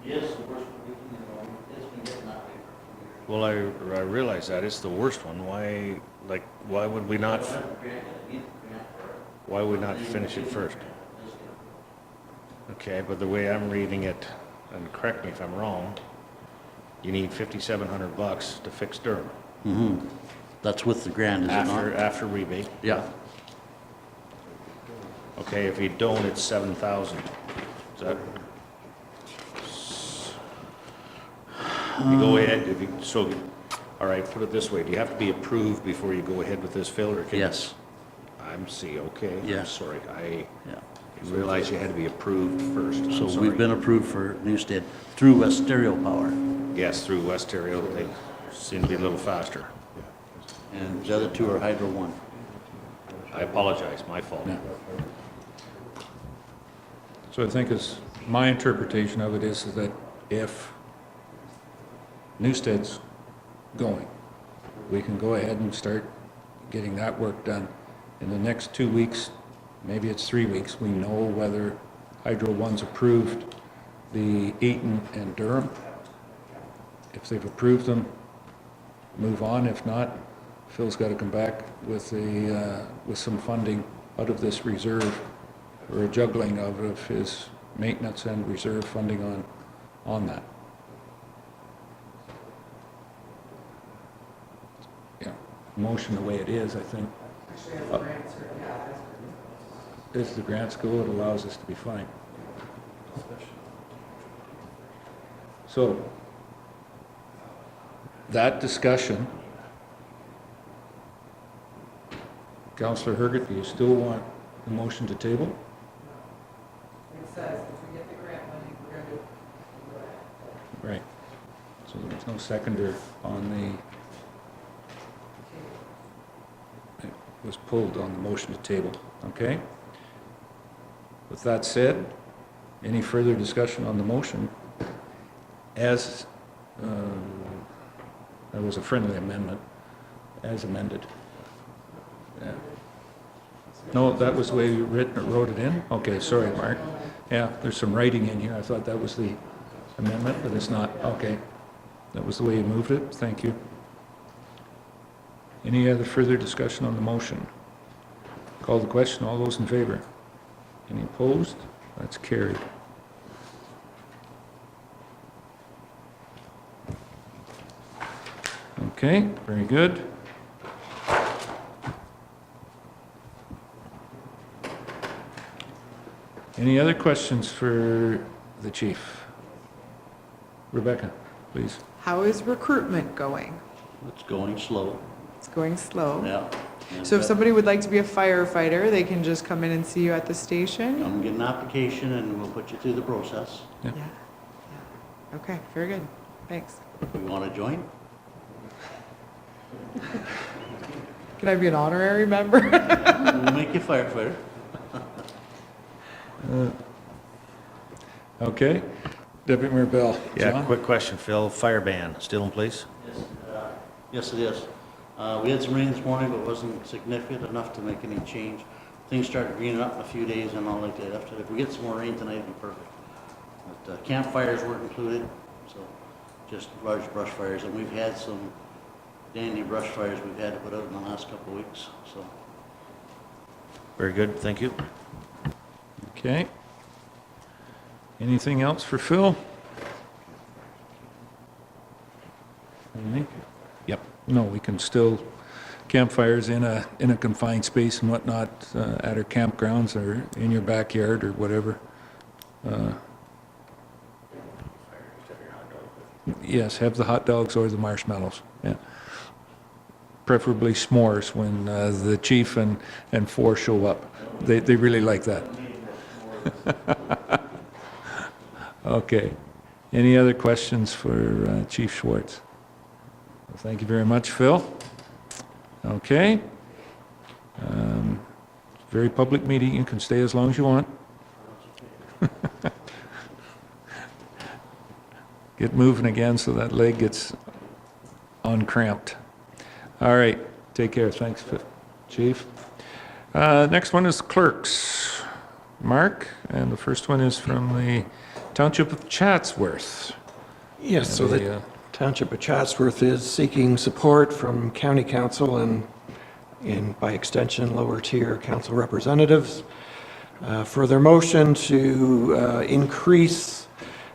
Yes, the worst one, it's been getting that way for Well, I realize that, it's the worst one. Why would we not, why would we not finish it first? Okay, but the way I'm reading it, and correct me if I'm wrong, you need $5,700 to fix Durham. Mm-hmm. That's with the grant, is it not? After rebate. Yeah. Okay, if you don't, it's 7,000. Is that? You go ahead, all right, put it this way, do you have to be approved before you go ahead with this, Phil, or can you? Yes. Okay. Yeah. I'm sorry, I Yeah. realized you had to be approved first. I'm So sorry. we've been approved for Newstead through West Stereo Power. Yes, through West Ontario, they seem to be a little faster. And the other 2 are Hydro One. I apologize, my fault. So So I think my interpretation of it is that if Newstead's going, we can go ahead and start getting that work done. In the next 2 weeks, maybe it's 3 weeks, we know whether Hydro One's approved the Eaton and Durham. If they've approved them, move on. If not, Phil's got to come back with some funding out of this reserve, or a juggling of his maintenance and reserve funding on that. Yeah, motion the way it is, I think. As the grants go, it allows us to be fine. So, that discussion, Councillor Herget, do you still want the motion to table? It says if we get the grant money, we're going to do it. Right. So there's no seconder on it was pulled on the motion to table, okay? With that said, any further discussion on the motion as, that was a friendly amendment, as amended? Yeah. No, that was the way you wrote it in? Okay, sorry, Mark. Yeah, there's some writing in here. I thought that was the amendment, but it's not. Okay. That was the way you moved it. Thank you. Any other further discussion on the motion? Call the question. All those in favor? Any opposed? That's carried. Okay, very good. Any other questions for the chief? Rebecca, please. How is recruitment going? It's going slow, It's going slow. yeah. And, So if somebody would like to be a firefighter, they can just come in and see you at the station? Come get an application and we'll put you through the process. Yeah. Yeah. Okay, very good. Thanks. If you want to join, Can I be an honorary member? we'll make you firefighter. Okay. Deputy Mayor Bell. Yeah, John? quick question, Phil. Fire ban, still in place? Yes, it is. We had some rain this morning, but it wasn't significant enough to make any change. Things started greening up in a few days and all like that. If we get some more rain tonight, it'll be perfect. But campfires weren't included, so just large brush fires. And we've had some dandy brush fires we've had to put out in the last couple of weeks, so. Very good, thank you. Okay. Anything else for Phil? Anything? Yep. No, we can still, campfires in a confined space and whatnot, at our campgrounds or in your backyard or whatever. Yes, have the hot dogs or the marshmallows, yeah. Preferably s'mores when the chief and four show up. They really like that. Okay. Any other questions for Chief Schwartz? Well, thank you very much, Phil. Okay. Very public meeting. You can stay as long as you want. Get moving again so that leg gets uncramped. All right. Take care. Thanks, Chief. Next one is clerks. Mark, and the first one is from the Township of Chatsworth. Yes, so the Township of Chatsworth is seeking support from County Council and by extension, lower tier council representatives for their motion to increase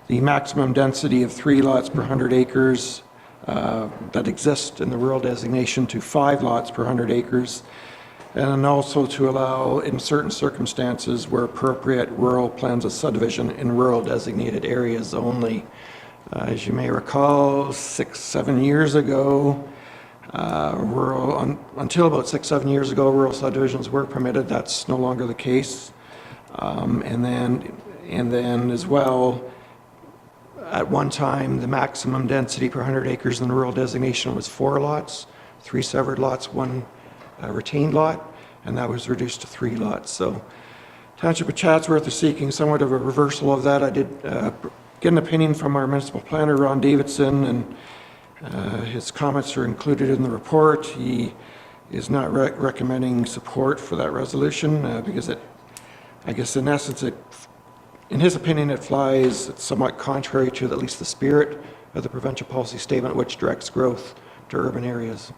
the maximum density of 3 lots per 100 acres that exist in the rural designation to 5 lots per 100 acres, and also to allow, in certain circumstances where appropriate, rural plans of subdivision in rural designated areas only. As you may recall, 6-7 years ago, until about 6-7 years ago, rural subdivisions were permitted. That's no longer the case. And then as well, at one time, the maximum density per 100 acres in the rural designation was 4 lots, 3 severed lots, 1 retained lot, and that was reduced to 3 lots. So Township of Chatsworth is seeking somewhat of a reversal of that. I did get an opinion from our municipal planner, Ron Davidson, and his comments are included in the report. He is not recommending support for that resolution because I guess in essence, in his opinion, it flies somewhat contrary to at least the spirit of the provincial policy statement, which directs growth to urban areas.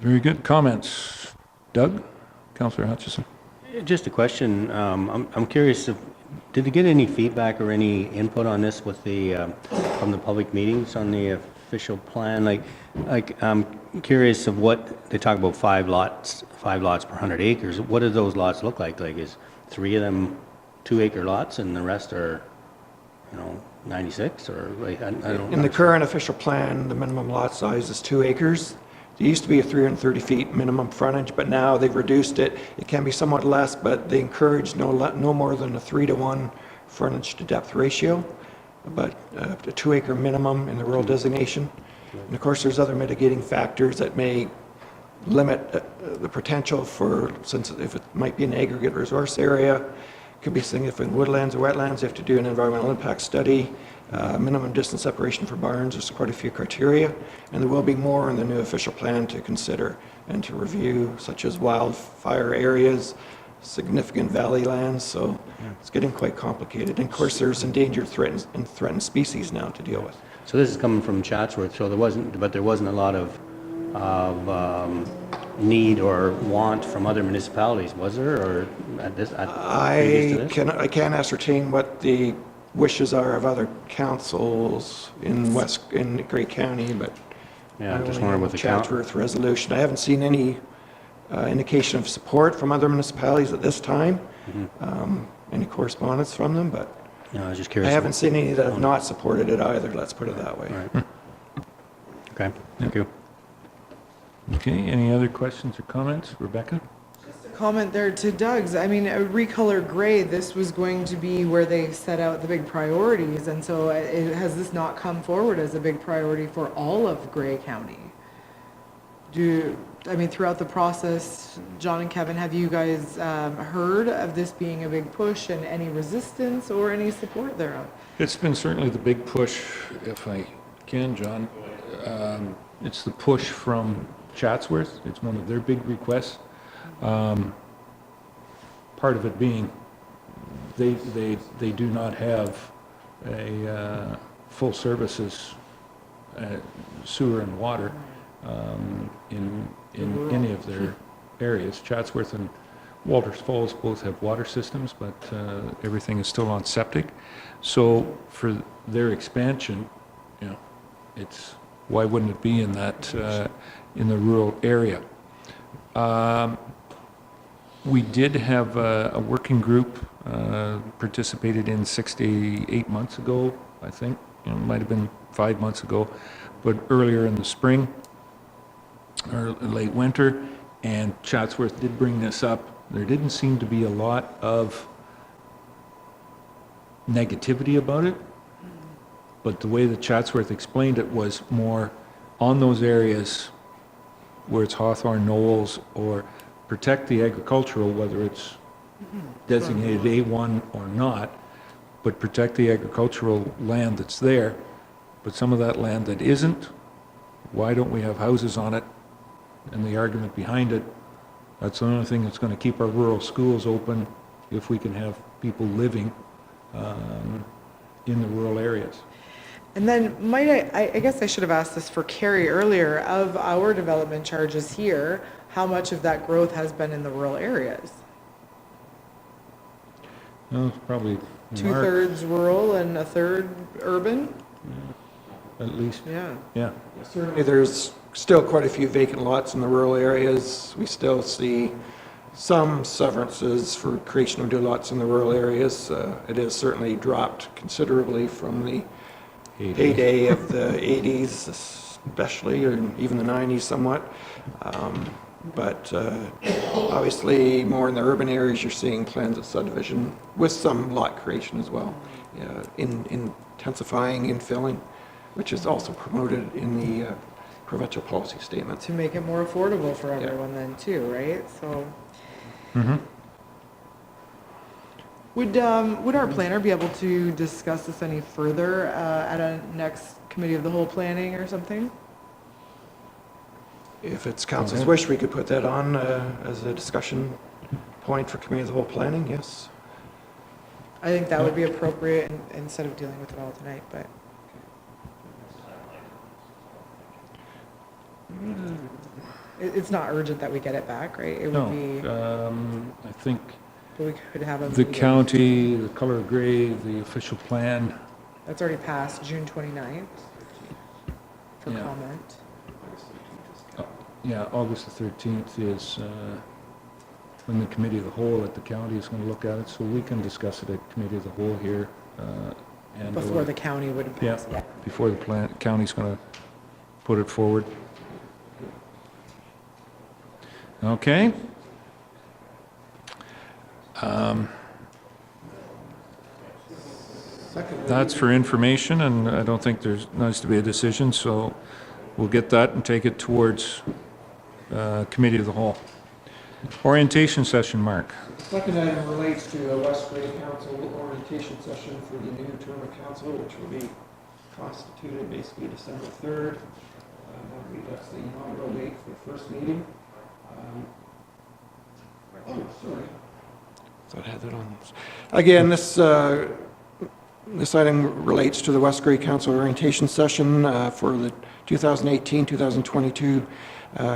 Very good comments. Doug? Councillor Hutchison? Just a question. I'm curious if, did you get any feedback or any input on this with the, from the public meetings on the official plan? Like I'm curious of what, they talk about 5 lots per 100 acres. What do those lots look like? Like is 3 of them 2-acre lots and the rest are, 96 or like, I don't know. In the current official plan, the minimum lot size is 2 acres. There used to be a 330 feet minimum frontage, but now they've reduced it. It can be somewhat less, but they encourage no more than a 3-to-1 frontage to depth ratio, but a 2-acre minimum in the rural designation. And of course, there's other mitigating factors that may limit the potential for, since if it might be an aggregate resource area, could be significant woodlands or wetlands. You have to do an environmental impact study. Minimum distance separation for barns, there's quite a few criteria, and there will be more in the new official plan to consider and to review, such as wildfire areas, significant valley lands, so it's getting quite complicated. And of course, there's endangered, threatened species now to deal with. So this is coming from Chatsworth, so there wasn't a lot of need or want from other municipalities, was there, or previous to this? I can't ascertain what the wishes are of other councils in Grey County, but Yeah, I'm just wondering what the Chatsworth resolution. I haven't seen any indication of support from other municipalities at this time. Any correspondence from them, but No, I was just I curious. haven't seen any that have not supported it either, let's put it that way. Right. Okay, thank you. Okay, any other questions or comments? Rebecca? Comment there to Doug's. I mean, recolor gray, this was going to be where they set out the big priorities, and so has this not come forward as a big priority for all of Grey County? Throughout the process, John and Kevin, have you guys heard of this being a big push and any resistance or any support thereof? It's been certainly the big push, if I can, John. It's the push from Chatsworth. It's one of their big requests. Part of it being they do not have a full services sewer and water in any of their areas. Chatsworth and Walters Falls both have water systems, but everything is still on septic. So for their expansion, it's why wouldn't it be in that in the rural area? We did have a working group participated in 6 to 8 months ago, I think. It might have been 5 months ago, but earlier in the spring or late winter, and Chatsworth did bring this up. There didn't seem to be a lot of negativity about it, but the way that Chatsworth explained it was more on those areas where it's Hawthorne Knolls, or protect the agricultural, whether it's designated A1 or not, but protect the agricultural land that's there. But some of that land that isn't, why don't we have houses on it? And the argument behind it, that's the only thing that's going to keep our rural schools open if we can have people living in the rural areas. And then I guess I should have asked this for Carrie earlier, of our development charges here, how much of that growth has been in the rural areas? No, it's probably 2/3 rural and 1/3 urban? at least. Yeah. Certainly, there's still quite a few vacant lots in the rural areas. We still see some severances for creation of new lots in the rural areas. It has certainly dropped considerably from the heyday of the 80s, especially, or even the 90s somewhat. But obviously, more in the urban areas, you're seeing plans of subdivision with some lot creation as well, intensifying, infilling, which is also promoted in the provincial policy statement. To make it more affordable for Yeah. everyone then too, right? So Mm-hmm. would our planner be able to discuss this any further at a next committee of the whole planning or something? If it's council's wish, we could put that on as a discussion point for committee of the whole planning, yes. I think that would be appropriate instead of dealing with it all tonight, but. It's not urgent that we get it back, right? It would be, I think but we could have a. the meeting. county, the color gray, the official plan, That's already passed, June 29th, for Yeah. comment. yeah, August the 13th is when the committee of the whole at the county is going to look at it, so we can discuss it at committee of the whole here. And Before the county would Yeah, pass it. before the county's going to put it forward. Okay. That's for information, and I don't think there's nice to be a decision, so we'll get that and take it towards committee of the whole. Orientation session, Mark. Second item relates to a West Grey Council orientation session for the new term of council, which will be constituted basically December 3rd. That's the inaugural date for the first meeting. Oh, sorry. Thought I had that on. Again, this item relates to the West Grey Council orientation session for the 2018-2022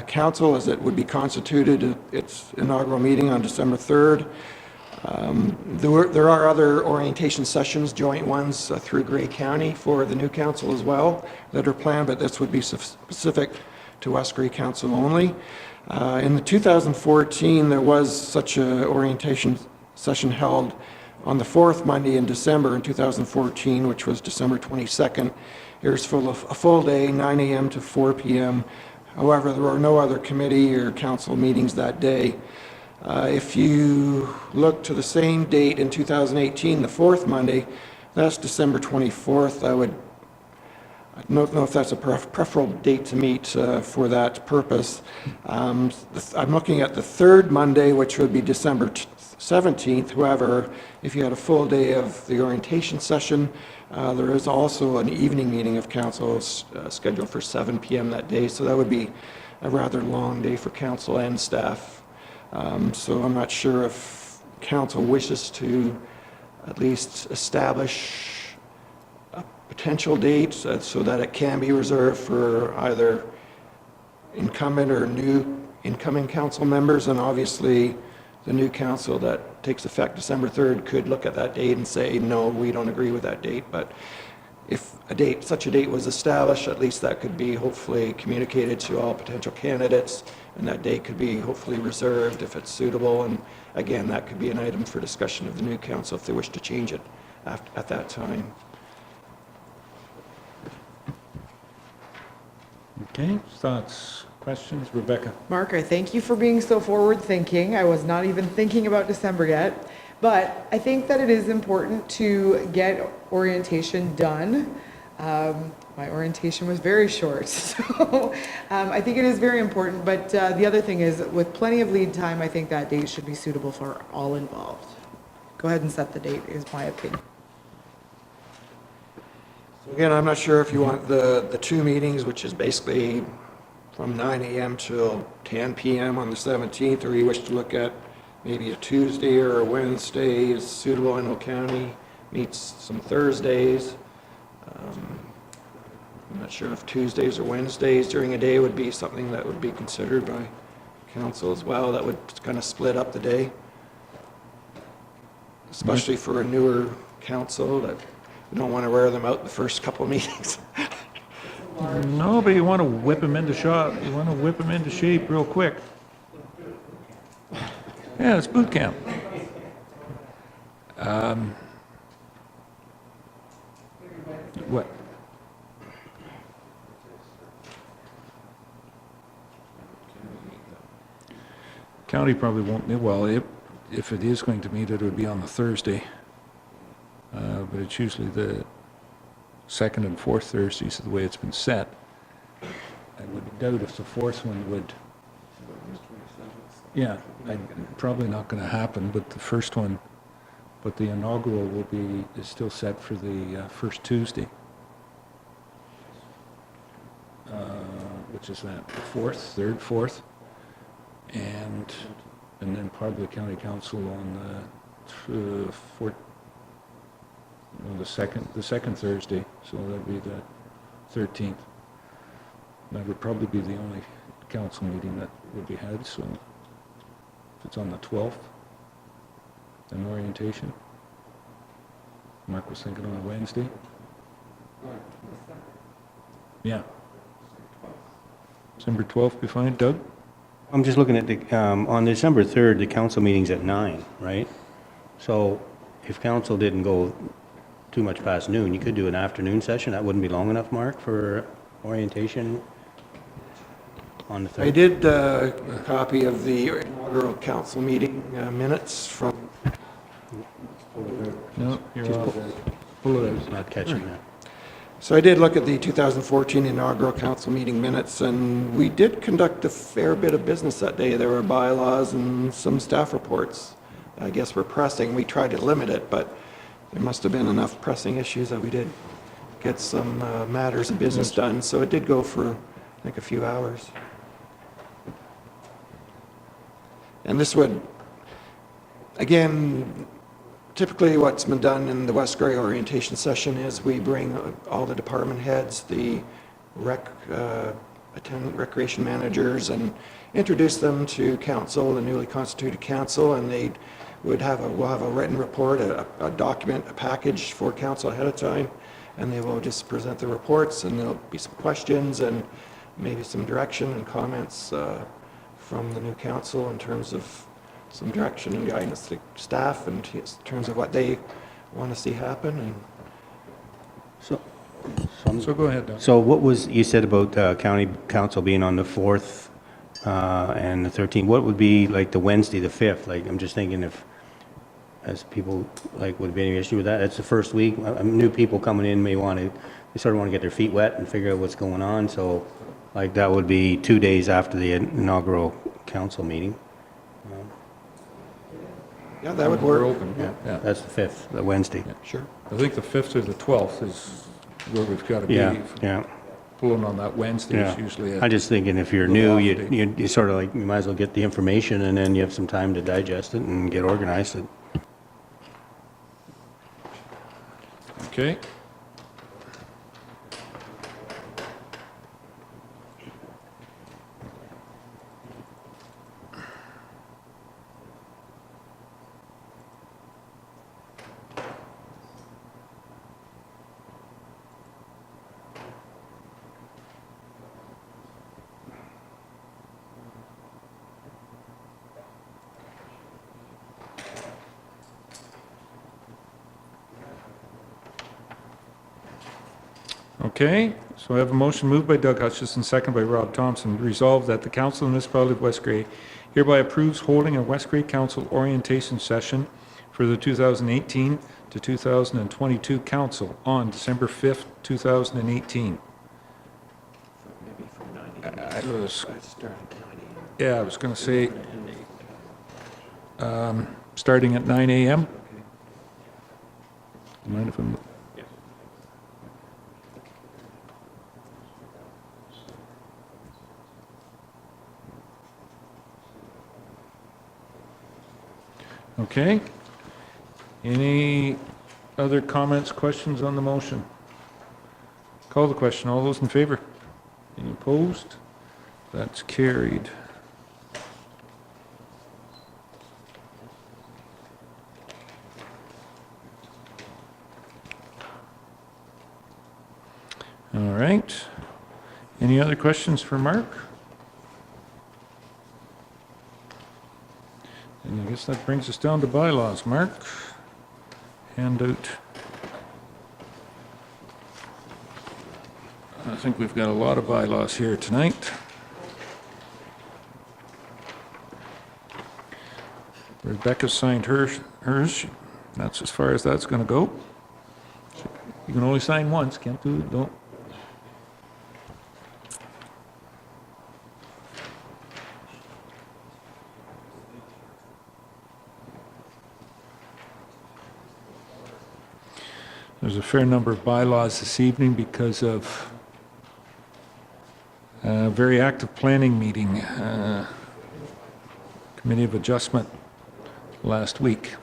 council, as it would be constituted at its inaugural meeting on December 3rd. There are other orientation sessions, joint ones through Grey County for the new council as well that are planned, but this would be specific to West Grey Council only. In the 2014, there was such an orientation session held on the fourth Monday in December in 2014, which was December 22nd. It was a full day, 9 a.m. to 4 p.m. However, there were no other committee or council meetings that day. If you look to the same date in 2018, the fourth Monday, that's December 24th. I don't know if that's a preferable date to meet for that purpose. I'm looking at the third Monday, which would be December 17th. However, if you had a full day of the orientation session, there is also an evening meeting of council scheduled for 7 p.m. that day, so that would be a rather long day for council and staff. So I'm not sure if council wishes to at least establish a potential date so that it can be reserved for either incumbent or new incoming council members, and obviously the new council that takes effect December 3rd could look at that date and say, no, we don't agree with that date. But if such a date was established, at least that could be hopefully communicated to all potential candidates, and that date could be hopefully reserved if it's suitable. And again, that could be an item for discussion of the new council if they wish to change it at that time. Okay, thoughts, questions? Rebecca? Mark, I thank you for being so forward-thinking. I was not even thinking about December yet, but I think that it is important to get orientation done. My orientation was very short, so I think it is very important, but the other thing is, with plenty of lead time, I think that date should be suitable for all involved. Go ahead and set the date, is my opinion. So again, I'm not sure if you want the two meetings, which is basically from 9 a.m. till 10 p.m. on the 17th, or you wish to look at maybe a Tuesday or a Wednesday is suitable. in Oak County meets some Thursdays. I'm not sure if Tuesdays or Wednesdays during a day would be something that would be considered by council as well. That would kind of split up the day, especially for a newer council that we don't want to wear them out the first couple of meetings. No, but you want to whip them into shop. You want to whip them into shape real quick. Yeah, it's boot camp. What? County probably won't, well, if it is going to meet, it would be on the Thursday. But it's usually the second and fourth Thursdays, the way it's been set. I would doubt if the fourth one would. Yeah, probably not going to happen, but the first one, but the inaugural is still set for the first Tuesday. Which is that, the third, fourth, and then probably county council on the the second Thursday, so that'd be the 13th. That would probably be the only council meeting that would be had, so if it's on the 12th, then orientation. Mark was thinking on a Wednesday. Yeah. December 12th be fine. Doug? I'm just looking at the, on December 3rd, the council meeting's at 9, right? So if council didn't go too much past noon, you could do an afternoon session. That wouldn't be long enough, Mark, for orientation on the 3rd? I did a copy of the inaugural council meeting minutes from, No, you're off. Pull it out. Not catching that. so I did look at the 2014 inaugural council meeting minutes, and we did conduct a fair bit of business that day. There were bylaws and some staff reports. I guess were pressing. We tried to limit it, but there must have been enough pressing issues that we did get some matters of business done. So it did go for, I think, a few hours. And this would, again, typically what's been done in the West Grey orientation session is we bring all the department heads, the attendant recreation managers, and introduce them to council, the newly constituted council, and they would have we'll have a written report, a document, a package for council ahead of time, and they will just present the reports, and there'll be some questions and maybe some direction and comments from the new council in terms of some direction and guidance to staff and in terms of what they want to see happen. And So go ahead, Doug. So what was, you said about county council being on the 4th and the 13th, what would be like the Wednesday, the 5th? Like, I'm just thinking if, as people, like, would be any issue with that? It's the first week, new people coming in may want to, they sort of want to get their feet wet and figure out what's going on, so, like, that would be 2 days after the inaugural council meeting. yeah, that would We're work. open, yeah. That's the 5th, the Wednesday. Sure. I think the 5th or the 12th is where we've got to be. Yeah, yeah. Pulling on that Wednesday is Yeah, usually I'm just thinking if you're little new, off day. you sort of like, you might as well get the information and then you have some time to digest it and get organized. Okay. Okay, so I have a motion moved by Doug Hutchison, second by Rob Thompson. Resolved that the Council of the Municipality of West Grey hereby approves holding a West Grey Council orientation session for the 2018 to 2022 Council on December 5th, 2018. I was going to say, starting at 9 a.m. Mind if I'm... Okay. Any other comments, questions on the motion? Call the question. All those in favor? Any opposed? That's carried. All right. Any other questions for Mark? And I guess that brings us down to bylaws. Mark, handout. I think we've got a lot of bylaws here tonight. Rebecca signed hers. That's as far as that's going to go. You can only sign once, can't do, don't. There's a fair number of bylaws this evening because of a very active planning meeting, Committee of Adjustment last week.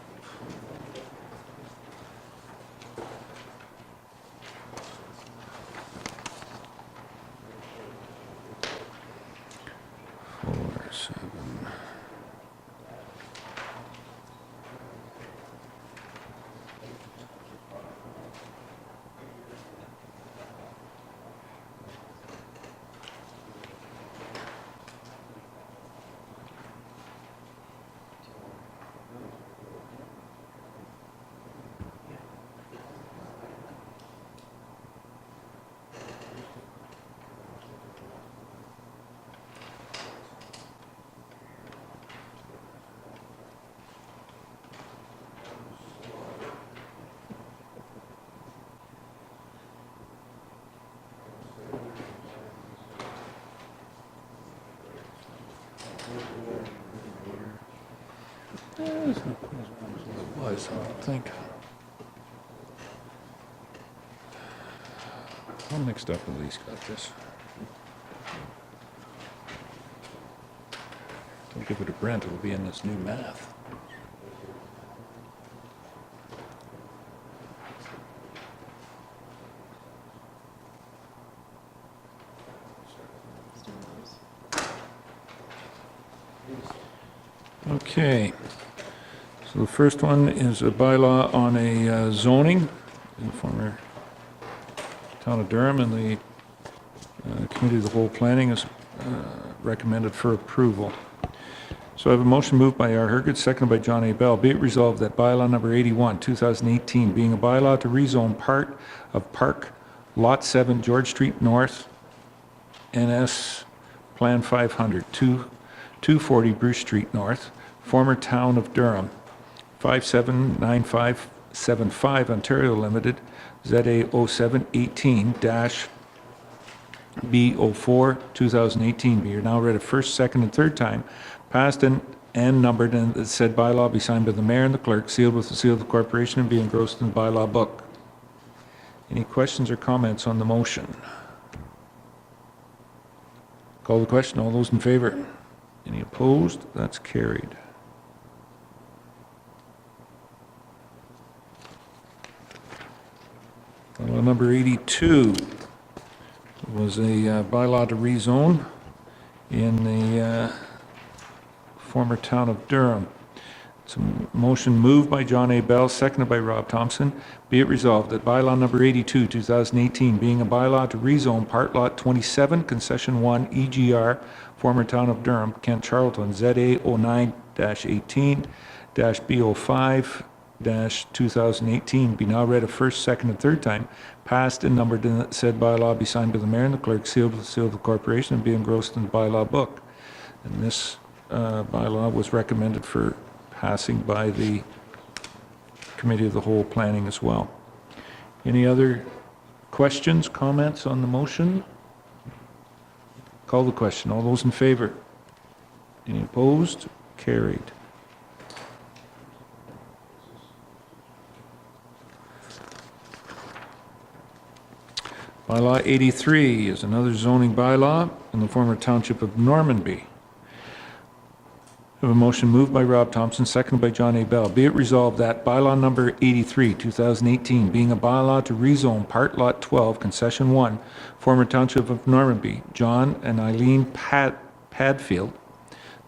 Was, I don't think. I'm mixed up with these, got this. Don't give it to Brent, it'll be in this new math. Okay. So the first one is a bylaw on a zoning in the former town of Durham, and the Committee of the Whole Planning is recommended for approval. So I have a motion moved by R. Herget, seconded by John A. Bell. Be it resolved that bylaw number 81, 2018, being a bylaw to rezone part of Park Lot 7, George Street North, NS Plan 500, 240 Bruce Street North, former town of Durham, 579575 Ontario Limited, ZA 0718-B04 2018 be now read a first, second, and third time, passed and numbered, and the said bylaw be signed by the mayor and the clerk, sealed with the seal of the corporation, and be engrossed in the bylaw book. Any questions or comments on the motion? Call the question. All those in favor? Any opposed? That's carried. Bylaw number 82 was a bylaw to rezone in the former town of Durham. It's a motion moved by John A. Bell, seconded by Rob Thompson. Be it resolved that bylaw number 82, 2018, being a bylaw to rezone part lot 27, concession 1, EGR, former town of Durham, Kent Charlton, ZA 09-18-B05-2018, be now read a first, second, and third time, passed and numbered, and said bylaw be signed by the mayor and the clerk, sealed with the seal of the corporation, and be engrossed in the bylaw book. And this bylaw was recommended for passing by the Committee of the Whole Planning as well. Any other questions, comments on the motion? Call the question. All those in favor? Any opposed? Carried. Bylaw 83 is another zoning bylaw in the former township of Normanby. I have a motion moved by Rob Thompson, seconded by John A. Bell. Be it resolved that bylaw number 83, 2018, being a bylaw to rezone part lot 12, concession 1, former township of Normanby, John and Eileen Padfield,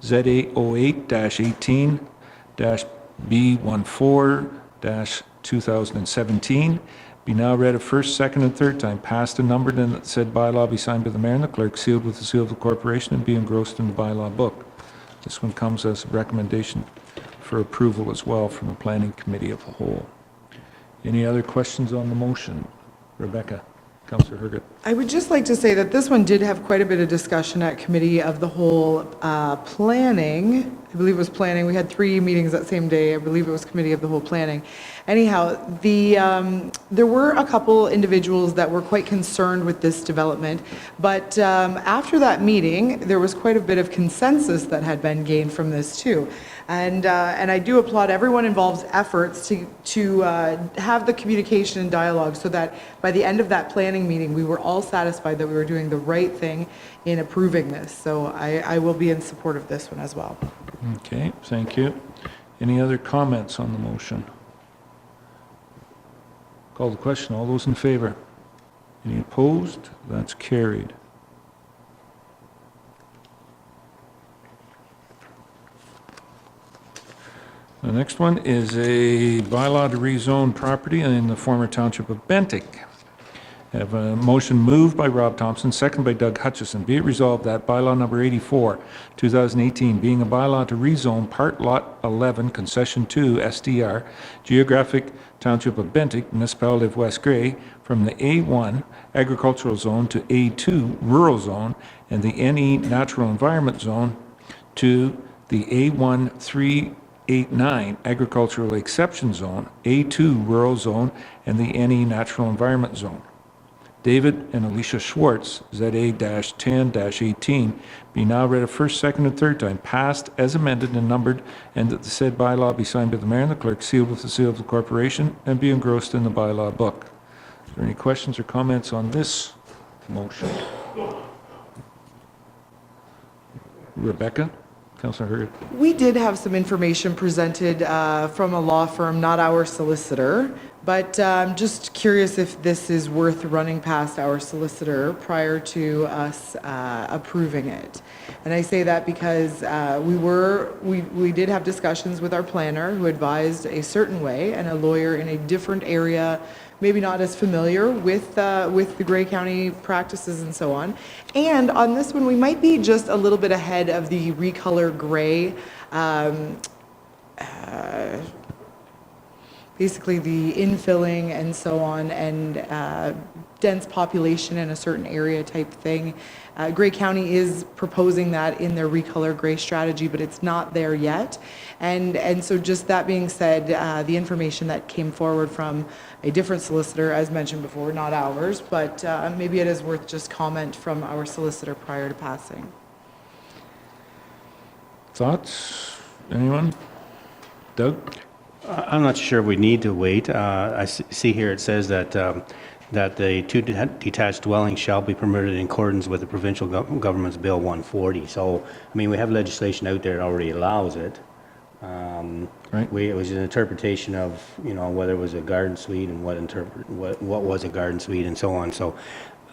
ZA 08-18-B14-2017, be now read a first, second, and third time, passed and numbered, and that said bylaw be signed by the mayor and the clerk, sealed with the seal of the corporation, and be engrossed in the bylaw book. This one comes as a recommendation for approval as well from the Planning Committee of the Whole. Any other questions on the motion? Rebecca, Councillor Herget. I would just like to say that this one did have quite a bit of discussion at Committee of the Whole Planning. I believe it was Planning. We had 3 meetings that same day. I believe it was Committee of the Whole Planning. Anyhow, there were a couple individuals that were quite concerned with this development, but after that meeting, there was quite a bit of consensus that had been gained from this too. And I do applaud everyone involved's efforts to have the communication and dialogue so that by the end of that planning meeting, we were all satisfied that we were doing the right thing in approving this. So I will be in support of this one as well. Okay, thank you. Any other comments on the motion? Call the question. All those in favor? Any opposed? That's carried. The next one is a bylaw to rezone property in the former township of Bentinck. I have a motion moved by Rob Thompson, seconded by Doug Hutchison. Be it resolved that bylaw number 84, 2018, being a bylaw to rezone Part Lot 11, Concession 2, SDR, Geographic Township of Bentinck, Municipality of West Grey, from the A1 Agricultural Zone to A2 Rural Zone and the NE Natural Environment Zone to the A1 389 Agricultural Exception Zone, A2 Rural Zone, and the NE Natural Environment Zone. David and Alicia Schwartz, ZA-10-18, be now read a first, second, and third time, passed as amended and numbered, and that the said bylaw be signed by the mayor and the clerk, sealed with the seal of the corporation, and be engrossed in the bylaw book. Are there any questions or comments on this motion? Rebecca? Councillor Hurd. We did have some information presented from a law firm, not our solicitor, but I'm just curious if this is worth running past our solicitor prior to us approving it. And I say that because we did have discussions with our planner who advised a certain way, and a lawyer in a different area, maybe not as familiar with the Grey County practices and so on. And on this one, we might be just a little bit ahead of the recolor gray, basically the infilling and so on, and dense population in a certain area type thing. Grey County is proposing that in their recolor gray strategy, but it's not there yet. And so just that being said, the information that came forward from a different solicitor, as mentioned before, not ours, but maybe it is worth just comment from our solicitor prior to passing. Thoughts? Anyone? Doug? I'm not sure we need to wait. I see here it says that that the two detached dwellings shall be permitted in accordance with the provincial government's Bill 140. So, I mean, we have legislation out there that already allows it. Right. It was an interpretation of, you know, whether it was a garden suite and what was a garden suite and so on. So,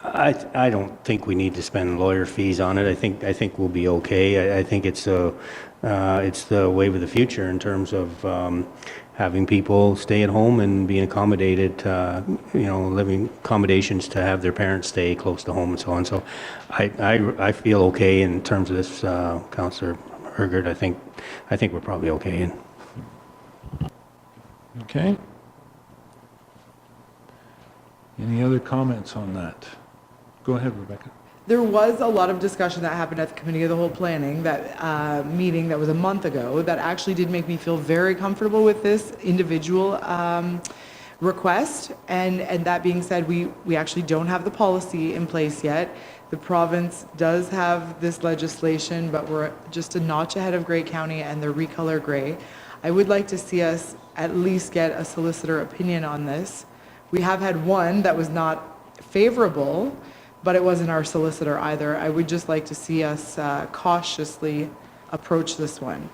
I don't think we need to spend lawyer fees on it. I think we'll be okay. I think it's the wave of the future in terms of having people stay at home and being accommodated, you know, living accommodations to have their parents stay close to home and so on. So I feel okay in terms of this, Councillor Hergert. I think we're probably okay. Okay. Any other comments on that? Go ahead, Rebecca. There was a lot of discussion that happened at the Committee of the Whole Planning, that meeting that was a month ago, that actually did make me feel very comfortable with this individual request. And that being said, we actually don't have the policy in place yet. The province does have this legislation, but we're just a notch ahead of Grey County and their recolor gray. I would like to see us at least get a solicitor opinion on this. We have had one that was not favorable, but it wasn't our solicitor either. I would just like to see us cautiously approach this one.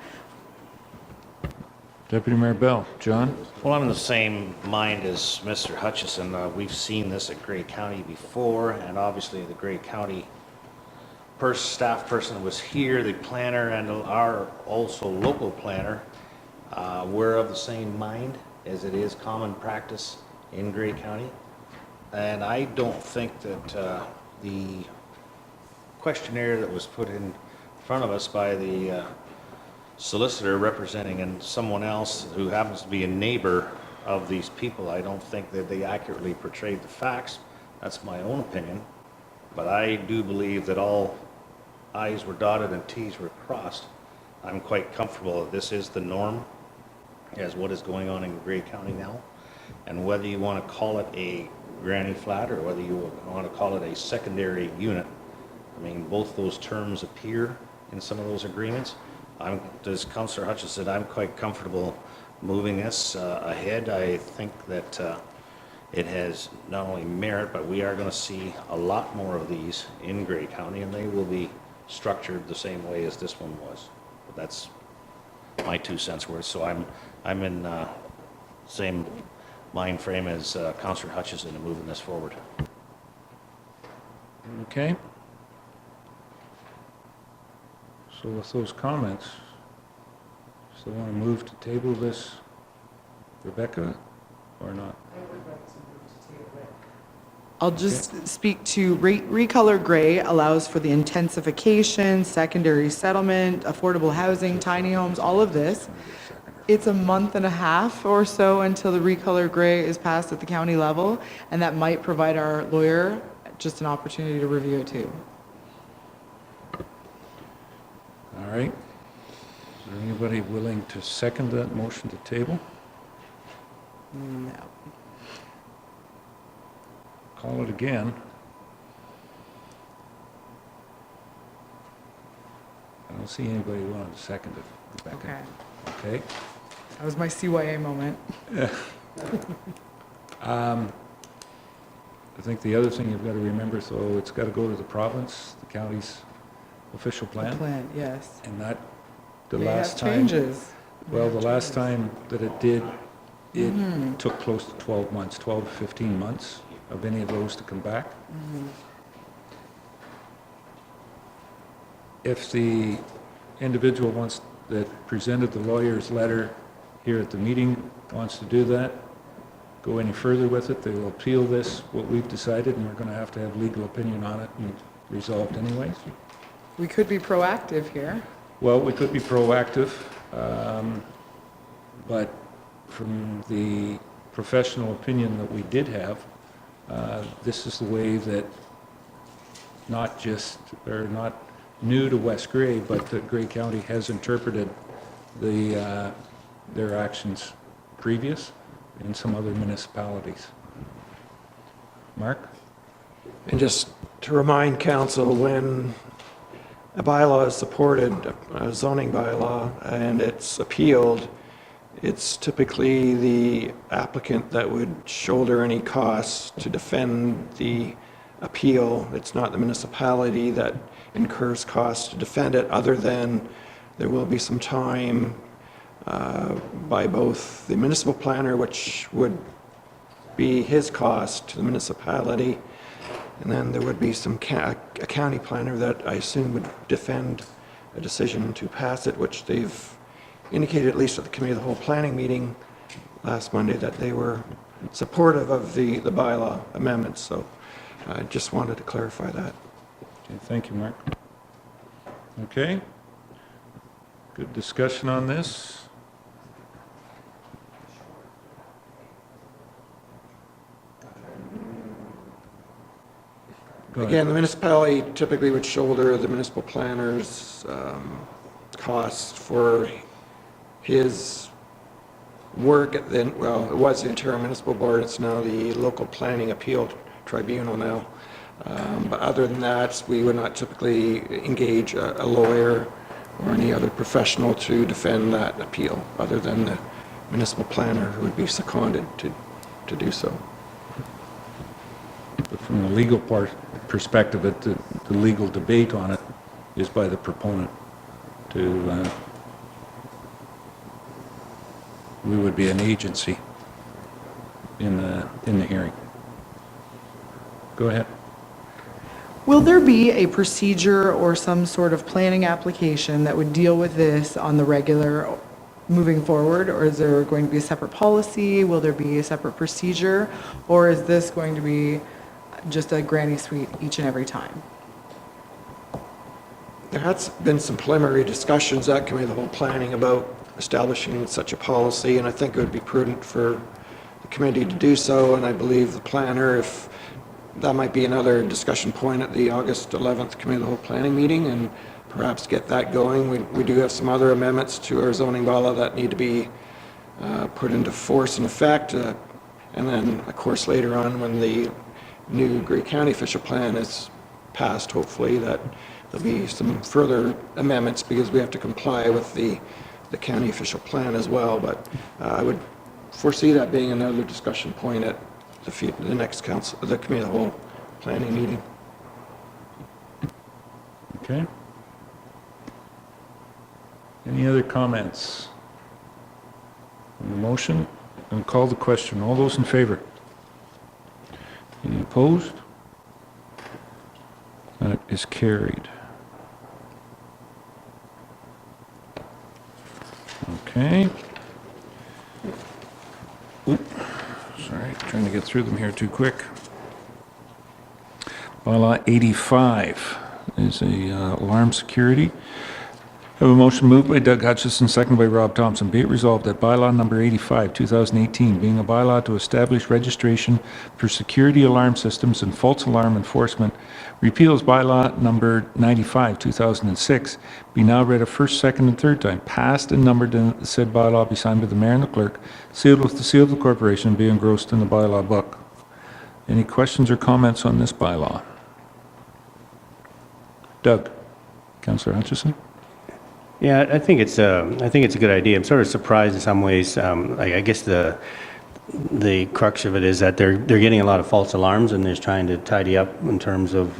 Deputy Mayor Bell. John? Well, I'm in the same mind as Mr. Hutchison. We've seen this at Grey County before, and obviously the Grey County staff person was here, the planner, and our also local planner. We're of the same mind as it is common practice in Grey County. And I don't think that the questionnaire that was put in front of us by the solicitor representing someone else who happens to be a neighbor of these people, I don't think that they accurately portrayed the facts. That's my own opinion. But I do believe that all I's were dotted and T's were crossed. I'm quite comfortable that this is the norm as what is going on in Grey County now. And whether you want to call it a granny flat or whether you want to call it a secondary unit, I mean, both those terms appear in some of those agreements. as Councillor Hutchins said, I'm quite comfortable moving this ahead. I think that it has not only merit, but we are going to see a lot more of these in Grey County, and they will be structured the same way as this one was. But that's my 2 cents worth. So I'm in same mind frame as Councillor Hutchison in moving this forward. Okay. So with those comments, still want to move to table this, Rebecca, or not? I'll just speak to recolor gray allows for the intensification, secondary settlement, affordable housing, tiny homes, all of this. It's a month and a half or so until the recolor gray is passed at the county level, and that might provide our lawyer just an opportunity to review it too. All right. Is there anybody willing to second that motion to table? No. Call it again. I don't see anybody willing to second it, Rebecca. Okay. Okay. That was my CYA moment. I think the other thing you've got to remember, so it's got to go to the province, the county's official plan. Plan, yes. And that, the May last have time. changes. Well, the last time that it did, it took close to 12 months, 12 to 15 months of any of those to come back. If the individual that presented the lawyer's letter here at the meeting wants to do that, go any further with it, they will appeal this, what we've decided, and we're going to have legal opinion on it and resolved anyways. We could be proactive here. Well, we could be proactive, but from the professional opinion that we did have, this is the way that not new to West Grey, but that Grey County has interpreted their actions previous in some other municipalities. Mark? And just to remind council, when a bylaw is supported, a zoning bylaw, and it's appealed, it's typically the applicant that would shoulder any costs to defend the appeal. It's not the municipality that incurs costs to defend it, other than there will be some time by both the municipal planner, which would be his cost to the municipality, and then there would be some a county planner that I assume would defend a decision to pass it, which they've indicated, at least at the committee of the whole planning meeting last Monday, that they were supportive of the bylaw amendments. So I just wanted to clarify that. Okay, thank you, Mark. Okay. Good discussion on this. Go ahead. Again, the municipality typically would shoulder the municipal planner's costs for his work at the, well, it was the interim municipal board, it's now the local planning appeal tribunal now. But other than that, we would not typically engage a lawyer or any other professional to defend that appeal, other than the municipal planner who would be seconded to do so. But from the legal perspective, the legal debate on it is by the proponent. We would be an agency in the hearing. Go ahead. Will there be a procedure or some sort of planning application that would deal with this on the regular moving forward? Or is there going to be a separate policy? Will there be a separate procedure? Or is this going to be just a granny suite each and every time? There has been some preliminary discussions at committee of the whole planning about establishing such a policy, and I think it would be prudent for the committee to do so, and I believe the planner, if that might be another discussion point at the August 11th committee of the whole planning meeting, and perhaps get that going. We do have some other amendments to our zoning bylaw that need to be put into force and effect, and then, of course, later on when the new Grey County official plan is passed, hopefully, that there'll be some further amendments because we have to comply with the county official plan as well, but I would foresee that being another discussion point at the next council, the committee of the whole planning meeting. Okay. Any other comments on the motion? And call the question. All those in favor? Any opposed? That is carried. Okay. Oop, sorry, trying to get through them here too quick. Bylaw 85 is a alarm security. I have a motion moved by Doug Hutchison, seconded by Rob Thompson. Be it resolved that bylaw number 85, 2018, being a bylaw to establish registration for security alarm systems and false alarm enforcement, repeals bylaw number 95, 2006, be now read a first, second, and third time, passed and numbered, and the said bylaw be signed by the mayor and the clerk, sealed with the seal of the corporation, and be engrossed in the bylaw book. Any questions or comments on this bylaw? Doug? Councillor Hutchison? Yeah, I think it's a good idea. I'm sort of surprised in some ways. I guess the crux of it is that they're getting a lot of false alarms, and they're trying to tidy up in terms of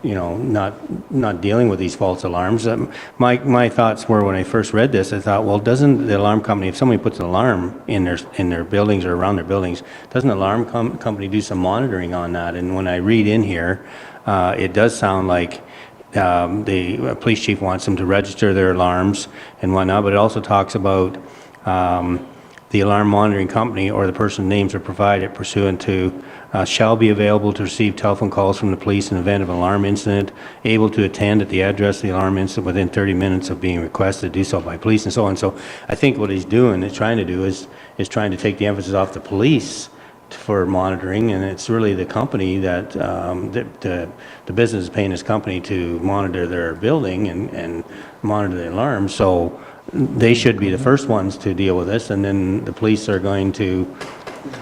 not dealing with these false alarms. My thoughts were when I first read this, I thought, well, doesn't the alarm company, if somebody puts an alarm in their buildings or around their buildings, doesn't the alarm company do some monitoring on that? And when I read in here, it does sound like the police chief wants them to register their alarms and whatnot, but it also talks about the alarm monitoring company or the person names are provided pursuant to shall be available to receive telephone calls from the police in the event of an alarm incident, able to attend at the address of the alarm incident within 30 minutes of being requested to do so by police, and so on. So I think what he's trying to do is trying to take the emphasis off the police for monitoring, and it's really the company that the business is paying this company to monitor their building and monitor the alarms. So they should be the first ones to deal with this, and then the police are going to,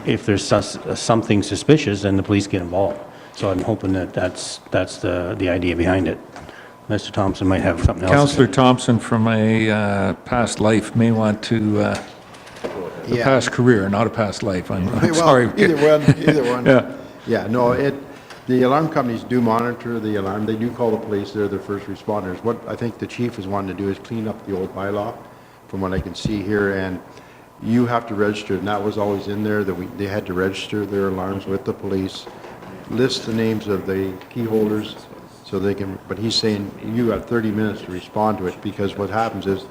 if there's something suspicious, then the police get involved. So I'm hoping that's the idea behind it. Mr. Thompson might have something else. Councillor Thompson, from a past life, may want to a past career, not a past life. I'm sorry. Either one. Yeah. Yeah, no, the alarm companies do monitor the alarm. They do call the police. They're the first responders. What I think the chief is wanting to do is clean up the old bylaw, from what I can see here, and you have to register, and that was always in there, that they had to register their alarms with the police, list the names of the key holders, so they can, but he's saying you have 30 minutes to respond to it, because what happens is,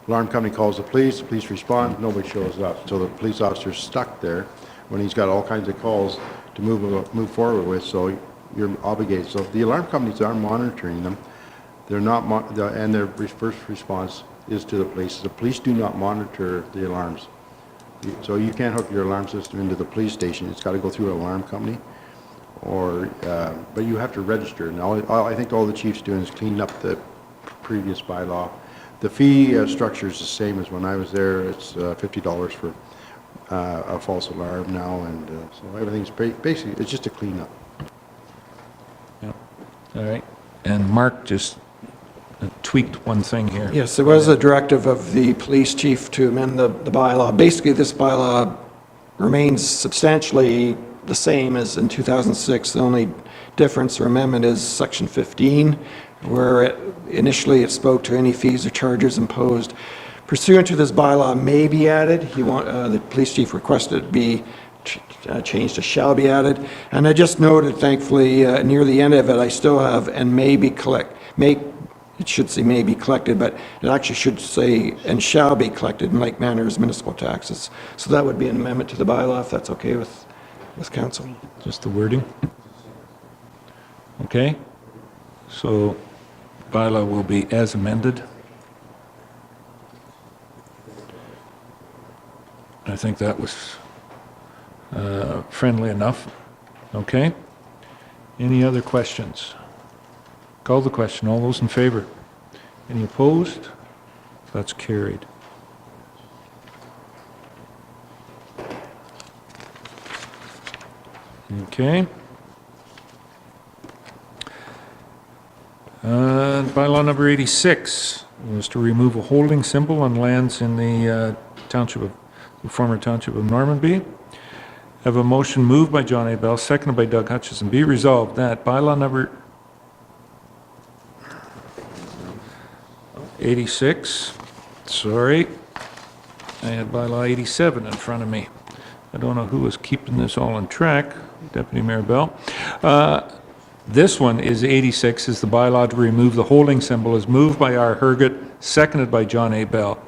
alarm company calls the police respond, nobody shows up. So the police officer's stuck there when he's got all kinds of calls to move forward with, so you're obligated. So the alarm companies are monitoring them. They're not, and their first response is to the police. The police do not monitor the alarms. So you can't hook your alarm system into the police station. It's got to go through an alarm company, but you have to register. And I think all the chief's doing is cleaning up the previous bylaw. The fee structure is the same as when I was there. It's $50 for a false alarm now, and so everything's basically, it's just a cleanup. Yeah. All right. And Mark just tweaked one thing here. Yes, there was a directive of the police chief to amend the bylaw. Basically, this bylaw remains substantially the same as in 2006. The only difference or amendment is section 15, where initially it spoke to any fees or charges imposed pursuant to this bylaw may be added. The police chief requested it be changed to shall be added. And I just noted, thankfully, near the end of it, I still have and may be it should say may be collected, but it actually should say and shall be collected in like manner as municipal taxes. So that would be an amendment to the bylaw, if that's okay with council. Just the wording? Okay. So bylaw will be as amended. I think that was friendly enough. Okay. Any other questions? Call the question. All those in favor? Any opposed? That's carried. Okay. bylaw number 86 was to remove a holding symbol on lands in the former township of Normanby. Have a motion moved by John A. Bell, seconded by Doug Hutchison. Be resolved that bylaw number 86, sorry, I had bylaw 87 in front of me. I don't know who was keeping this all on track, Deputy Mayor Bell. This one is 86, is the bylaw to remove the holding symbol, is moved by R. Herget, seconded by John A. Bell.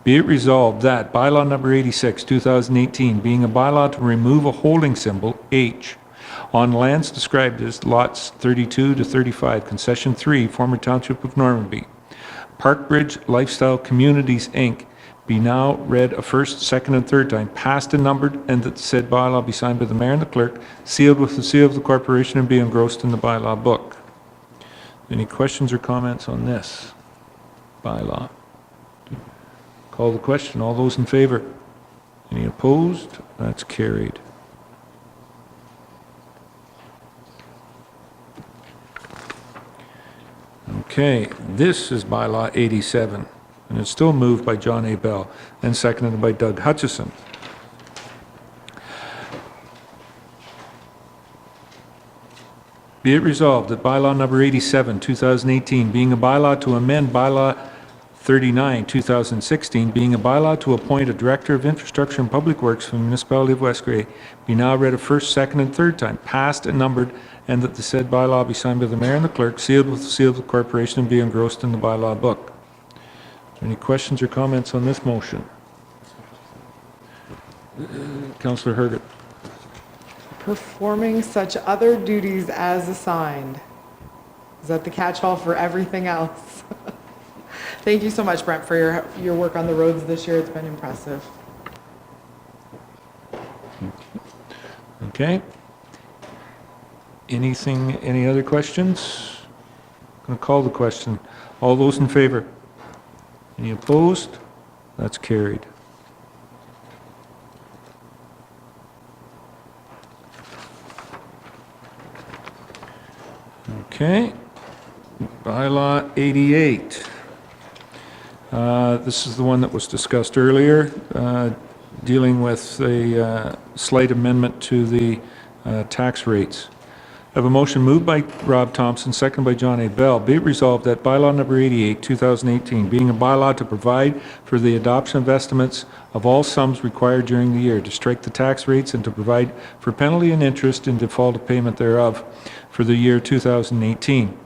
Be it resolved that bylaw number 86, 2018, being a bylaw to remove a holding symbol, H, on lands described as lots 32 to 35, concession 3, former township of Normanby, Parkbridge Lifestyle Communities, Inc., be now read a first, second, and third time, passed and numbered, and that the said bylaw be signed by the mayor and the clerk, sealed with the seal of the corporation, and be engrossed in the bylaw book. Any questions or comments on this bylaw? Call the question. All those in favor? Any opposed? That's carried. Okay, this is bylaw 87. And it's still moved by John A. Bell and seconded by Doug Hutchison. Be it resolved that bylaw number 87, 2018, being a bylaw to amend bylaw 39, 2016, being a bylaw to appoint a Director of Infrastructure and Public Works for the Municipality of West Grey, be now read a first, second, and third time, passed and numbered, and that the said bylaw be signed by the mayor and the clerk, sealed with the seal of the corporation, and be engrossed in the bylaw book. Any questions or comments on this motion? Councillor Herget. Performing such other duties as assigned. Is that the catch-all for everything else? Thank you so much, Brent, for your work on the roads this year. It's been impressive. Okay. Any other questions? I'm going to call the question. All those in favor? Any opposed? That's carried. Okay. Bylaw 88. This is the one that was discussed earlier, dealing with a slight amendment to the tax rates. I have a motion moved by Rob Thompson, seconded by John A. Bell. Be it resolved that bylaw number 88, 2018, being a bylaw to provide for the adoption of estimates of all sums required during the year, to strike the tax rates and to provide for penalty and interest in default of payment thereof for the year 2018.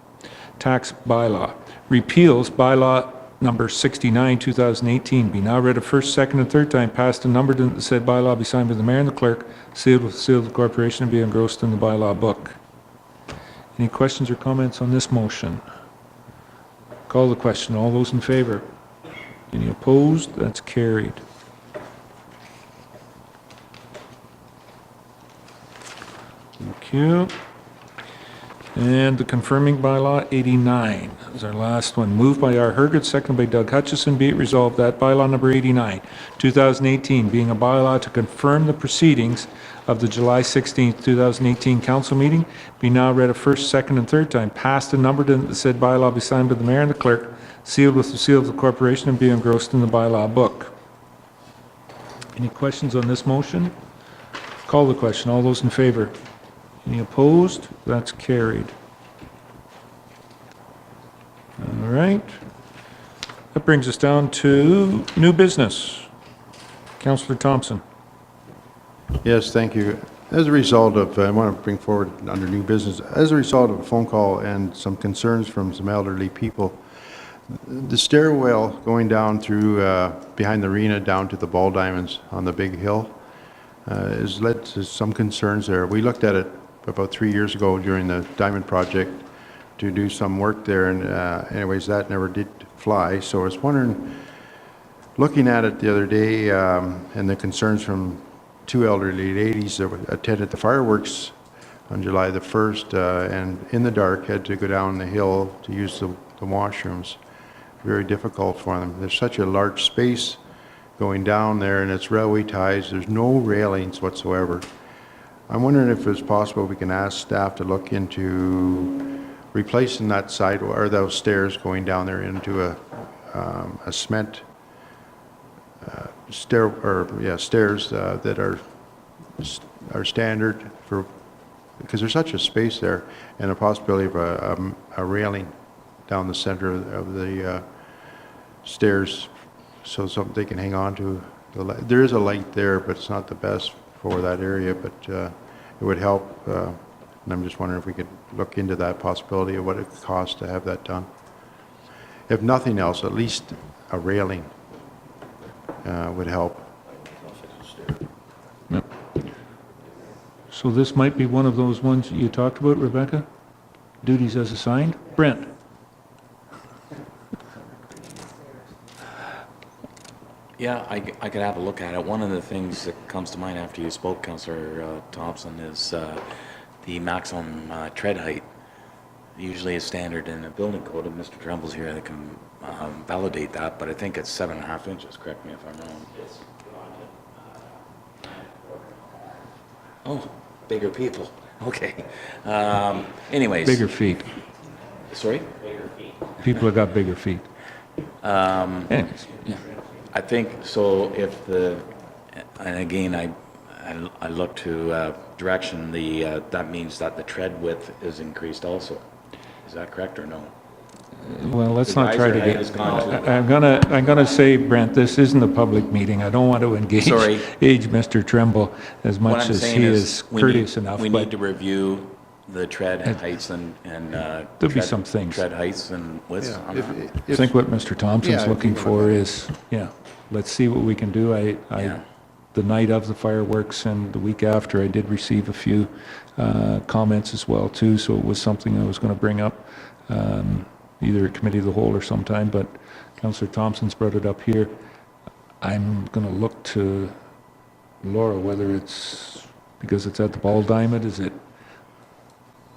Tax bylaw. Repeals bylaw number 69, 2018, be now read a first, second, and third time, passed and numbered, and the said bylaw be signed by the mayor and the clerk, sealed with the seal of the corporation, and be engrossed in the bylaw book. Any questions or comments on this motion? Call the question. All those in favor? Any opposed? That's carried. Thank you. And the confirming bylaw 89 is our last one. Moved by R. Herget, seconded by Doug Hutchison. Be it resolved that bylaw number 89, 2018, being a bylaw to confirm the proceedings of the July 16, 2018 council meeting, be now read a first, second, and third time, passed and numbered, and the said bylaw be signed by the mayor and the clerk, sealed with the seal of the corporation, and be engrossed in the bylaw book. Any questions on this motion? Call the question. All those in favor? Any opposed? That's carried. All right. That brings us down to new business. Councillor Thompson. Yes, thank you. As a result of, I want to bring forward under new business, as a result of a phone call and some concerns from some elderly people, the stairwell going down through behind the arena down to the ball diamonds on the big hill has led to some concerns there. We looked at it about 3 years ago during the diamond project to do some work there, and anyways, that never did fly. So I was wondering, looking at it the other day, and the concerns from two elderly ladies that attended the fireworks on July the 1st, and in the dark had to go down the hill to use the washrooms. Very difficult for them. There's such a large space going down there, and it's railway ties. There's no railings whatsoever. I'm wondering if it's possible we can ask staff to look into replacing that side or those stairs going down there into a cement stairs that are standard for, because there's such a space there, and a possibility of a railing down the center of the stairs so they can hang on to the light. There is a light there, but it's not the best for that area, but it would help. And I'm just wondering if we could look into that possibility of what it costs to have that done. If nothing else, at least a railing would help. Yep. So this might be one of those ones you talked about, Rebecca? Duties as assigned? Brent? Yeah, I could have a look at it. One of the things that comes to mind after you spoke, Councillor Thompson, is the maximum tread height. Usually is standard in the building code, and Mr. Tremble's here that can validate that, but I think it's 7.5 inches, correct me if I'm wrong. Oh, bigger people, okay. Anyways. Bigger feet. Sorry? People have got bigger feet. Anyways. Yeah. I think, so if and again, I look to direction, that means that the tread width is increased also. Is that correct or no? Well, let's The not try to geyser head get, has gone to- I'm gonna say, Brent, this isn't a public meeting. I don't want to engage Sorry. Mr. Tremble as What much I'm as saying he is is we courteous need- enough, We but need to review the tread heights and there'll be tread- some things. Tread heights and widths Yeah, on that. I think what Mr. Thompson's Yeah, looking if you for wanna- is, let's see what we can do. Yeah. The night of the fireworks and the week after, I did receive a few comments as well, too, so it was something I was going to bring up, either at committee of the whole or sometime, but Councillor Thompson's brought it up here. I'm going to look to Laura, whether it's because it's at the Ball Diamond, is it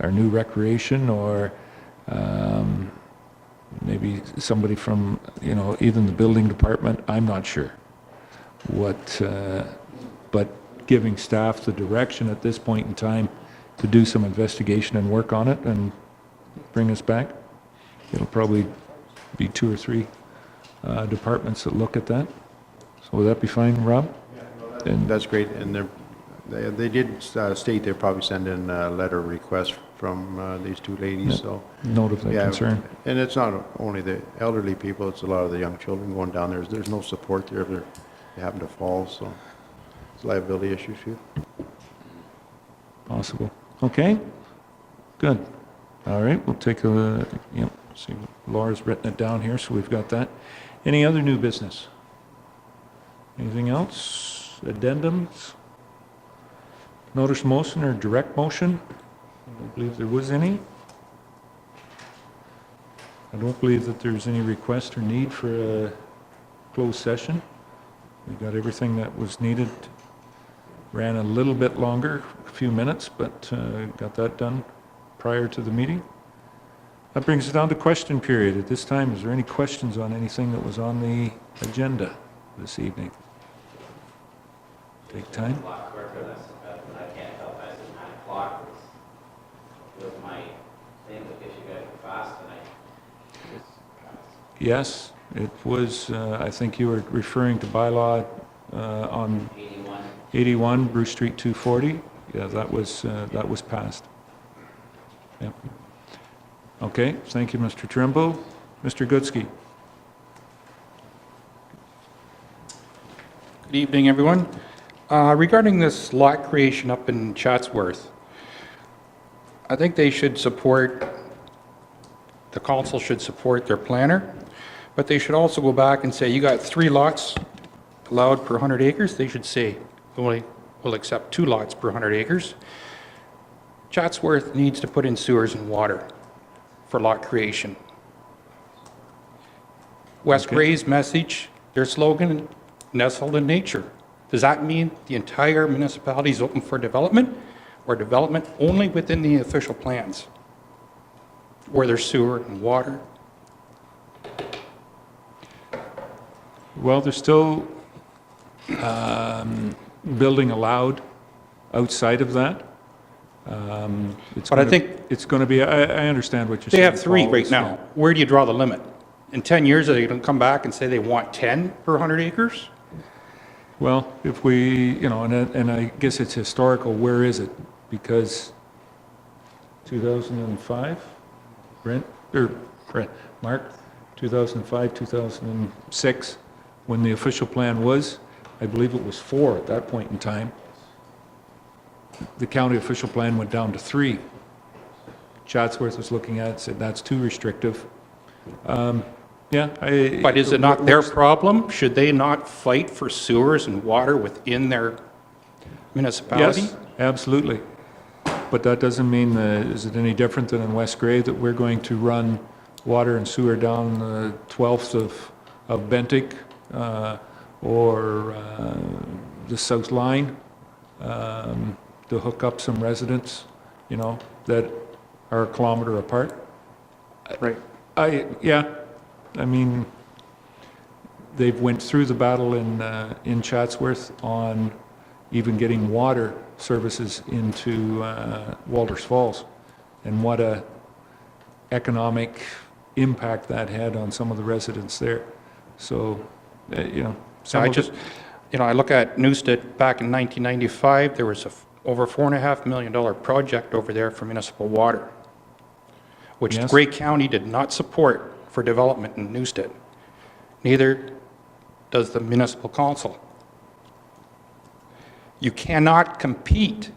our new recreation, or maybe somebody from, even the building department, I'm not sure. But giving staff the direction at this point in time to do some investigation and work on it and bring us back. It'll probably be 2 or 3 departments that look at that. So would that be fine, Rob? And That's great, and they did state they'll probably send in a letter request from these two ladies, so. note of their concern. And it's not only the elderly people, it's a lot of the young children going down there. There's no support there if they happen to fall, so it's a liability issue too. Possible. Okay, good. All right, we'll take a, see, Laura's written it down here, so we've got that. Any other new business? Anything else? Addendums? Notice motion or direct motion? I don't believe there was any. I don't believe that there's any request or need for a closed session. We got everything that was needed. Ran a little bit longer, a few minutes, but got that done prior to the meeting. That brings us down to question period. At this time, is there any questions on anything that was on the agenda this evening? Take time. Yes, it was, I think you were referring to bylaw on 81 Bruce Street 240. Yeah, that was passed. Yep. Okay, thank you, Mr. Trimble. Mr. Goodsky. Good evening, everyone. Regarding this lot creation up in Chatsworth, I think they should support, the council should support their planner, but they should also go back and say, you got 3 lots allowed per 100 acres. They should say, we'll accept 2 lots per 100 acres. Chatsworth needs to put in sewers and water for lot creation. West Gray's message, their slogan, nestled in nature. Does that mean the entire municipality is open for development, or development only within the official plans, where there's sewer and water? Well, there's still building allowed outside of that. But I think It's going to be, I understand what you're they saying. have 3 Paul. right now. Where do you draw the limit? In 10 years, are they going to come back and say they want 10 per 100 acres? Well, if we, and I guess it's historical, where is it? Because 2005, Mark, 2005, 2006, when the official plan was, I believe it was 4 at that point in time. The county official plan went down to 3. Chatsworth was looking at it, said that's too restrictive. But is it not their problem? Should they not fight for sewers and water within their municipality? Yes, absolutely. But that doesn't mean, is it any different than in West Grey that we're going to run water and sewer down the 12th of Bentic or the South Line to hook up some residents, that are a kilometer apart? Right. I mean, they've went through the battle in Chatsworth on even getting water services into Walters Falls, and what a economic impact that had on some of the residents there. So, So I look at Newstead back in 1995, there was over $4.5 million project over there for municipal water, which Yes. Grey County did not support for development in Newstead. Neither does the municipal council. You cannot compete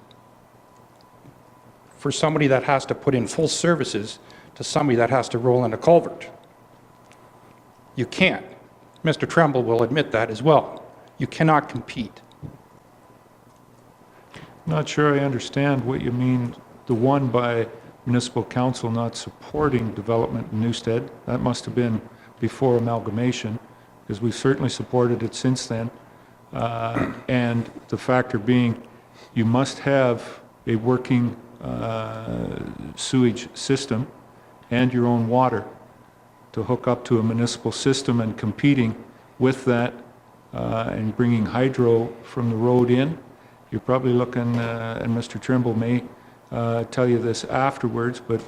for somebody that has to put in full services to somebody that has to roll in a culvert. You can't. Mr. Tremble will admit that as well. You cannot compete. Not sure I understand what you mean, the one by municipal council not supporting development in Newstead. That must have been before amalgamation, because we've certainly supported it since then. And the factor being, you must have a working sewage system and your own water to hook up to a municipal system, and competing with that and bringing hydro from the road in. You're probably looking, and Mr. Trimble may tell you this afterwards, but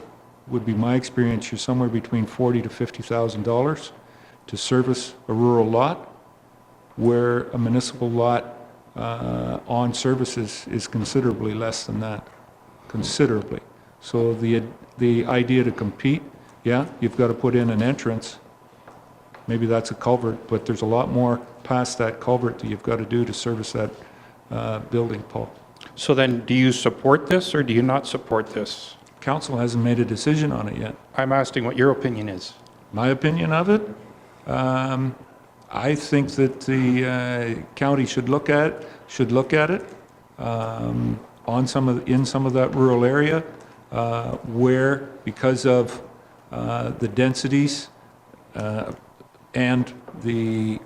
would be my experience, you're somewhere between $40,000 to $50,000 to service a rural lot, where a municipal lot on services is considerably less than that, considerably. So the idea to compete, yeah, you've got to put in an entrance. Maybe that's a culvert, but there's a lot more past that culvert that you've got to do to service that building, Paul. So then, do you support this or do you not support this? Council hasn't made a decision on it yet. I'm asking what your opinion is. My opinion of it, I think that the county should look at it in some of that rural area where, because of the densities and the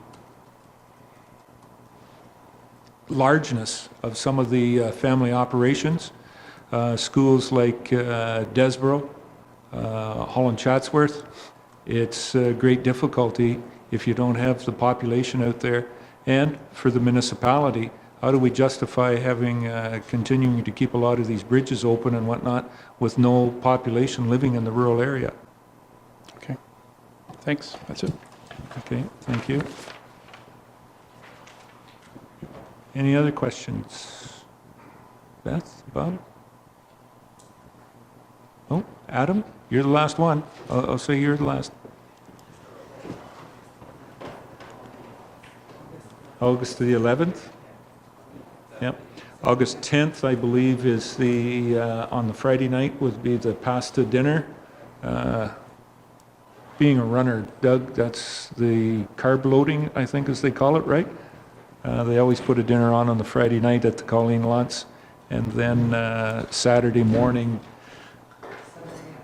largeness of some of the family operations, schools like Desborough, Holland Chatsworth, it's a great difficulty if you don't have the population out there. And for the municipality, how do we justify having, continuing to keep a lot of these bridges open and whatnot with no population living in the rural area? Okay. Thanks. That's it. Okay, thank you. Any other questions? Beth, Bob? Oh, Adam, you're the last one. I'll say you're the last. August the 11th? Yep. August 10th, I believe, is the, on the Friday night would be the pasta dinner. Being a runner, Doug, that's the carb loading, I think as they call it, right? They always put a dinner on the Friday night at the Colleen Lutz, and then Saturday morning,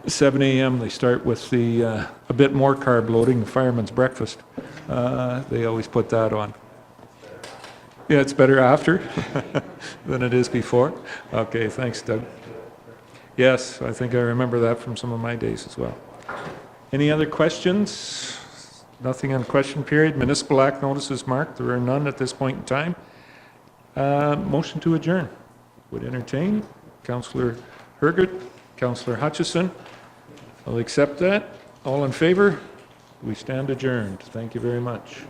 7 a.m., they start with the a bit more carb loading, the fireman's breakfast. They always put that on. Yeah, it's better after than it is before. Okay, thanks, Doug. Yes, I think I remember that from some of my days as well. Any other questions? Nothing on question period. Municipal Act notices, Mark. There are none at this point in time. Motion to adjourn. Would entertain. Councillor Hergert, Councillor Hutchison. I'll accept that. All in favor? We stand adjourned. Thank you very much.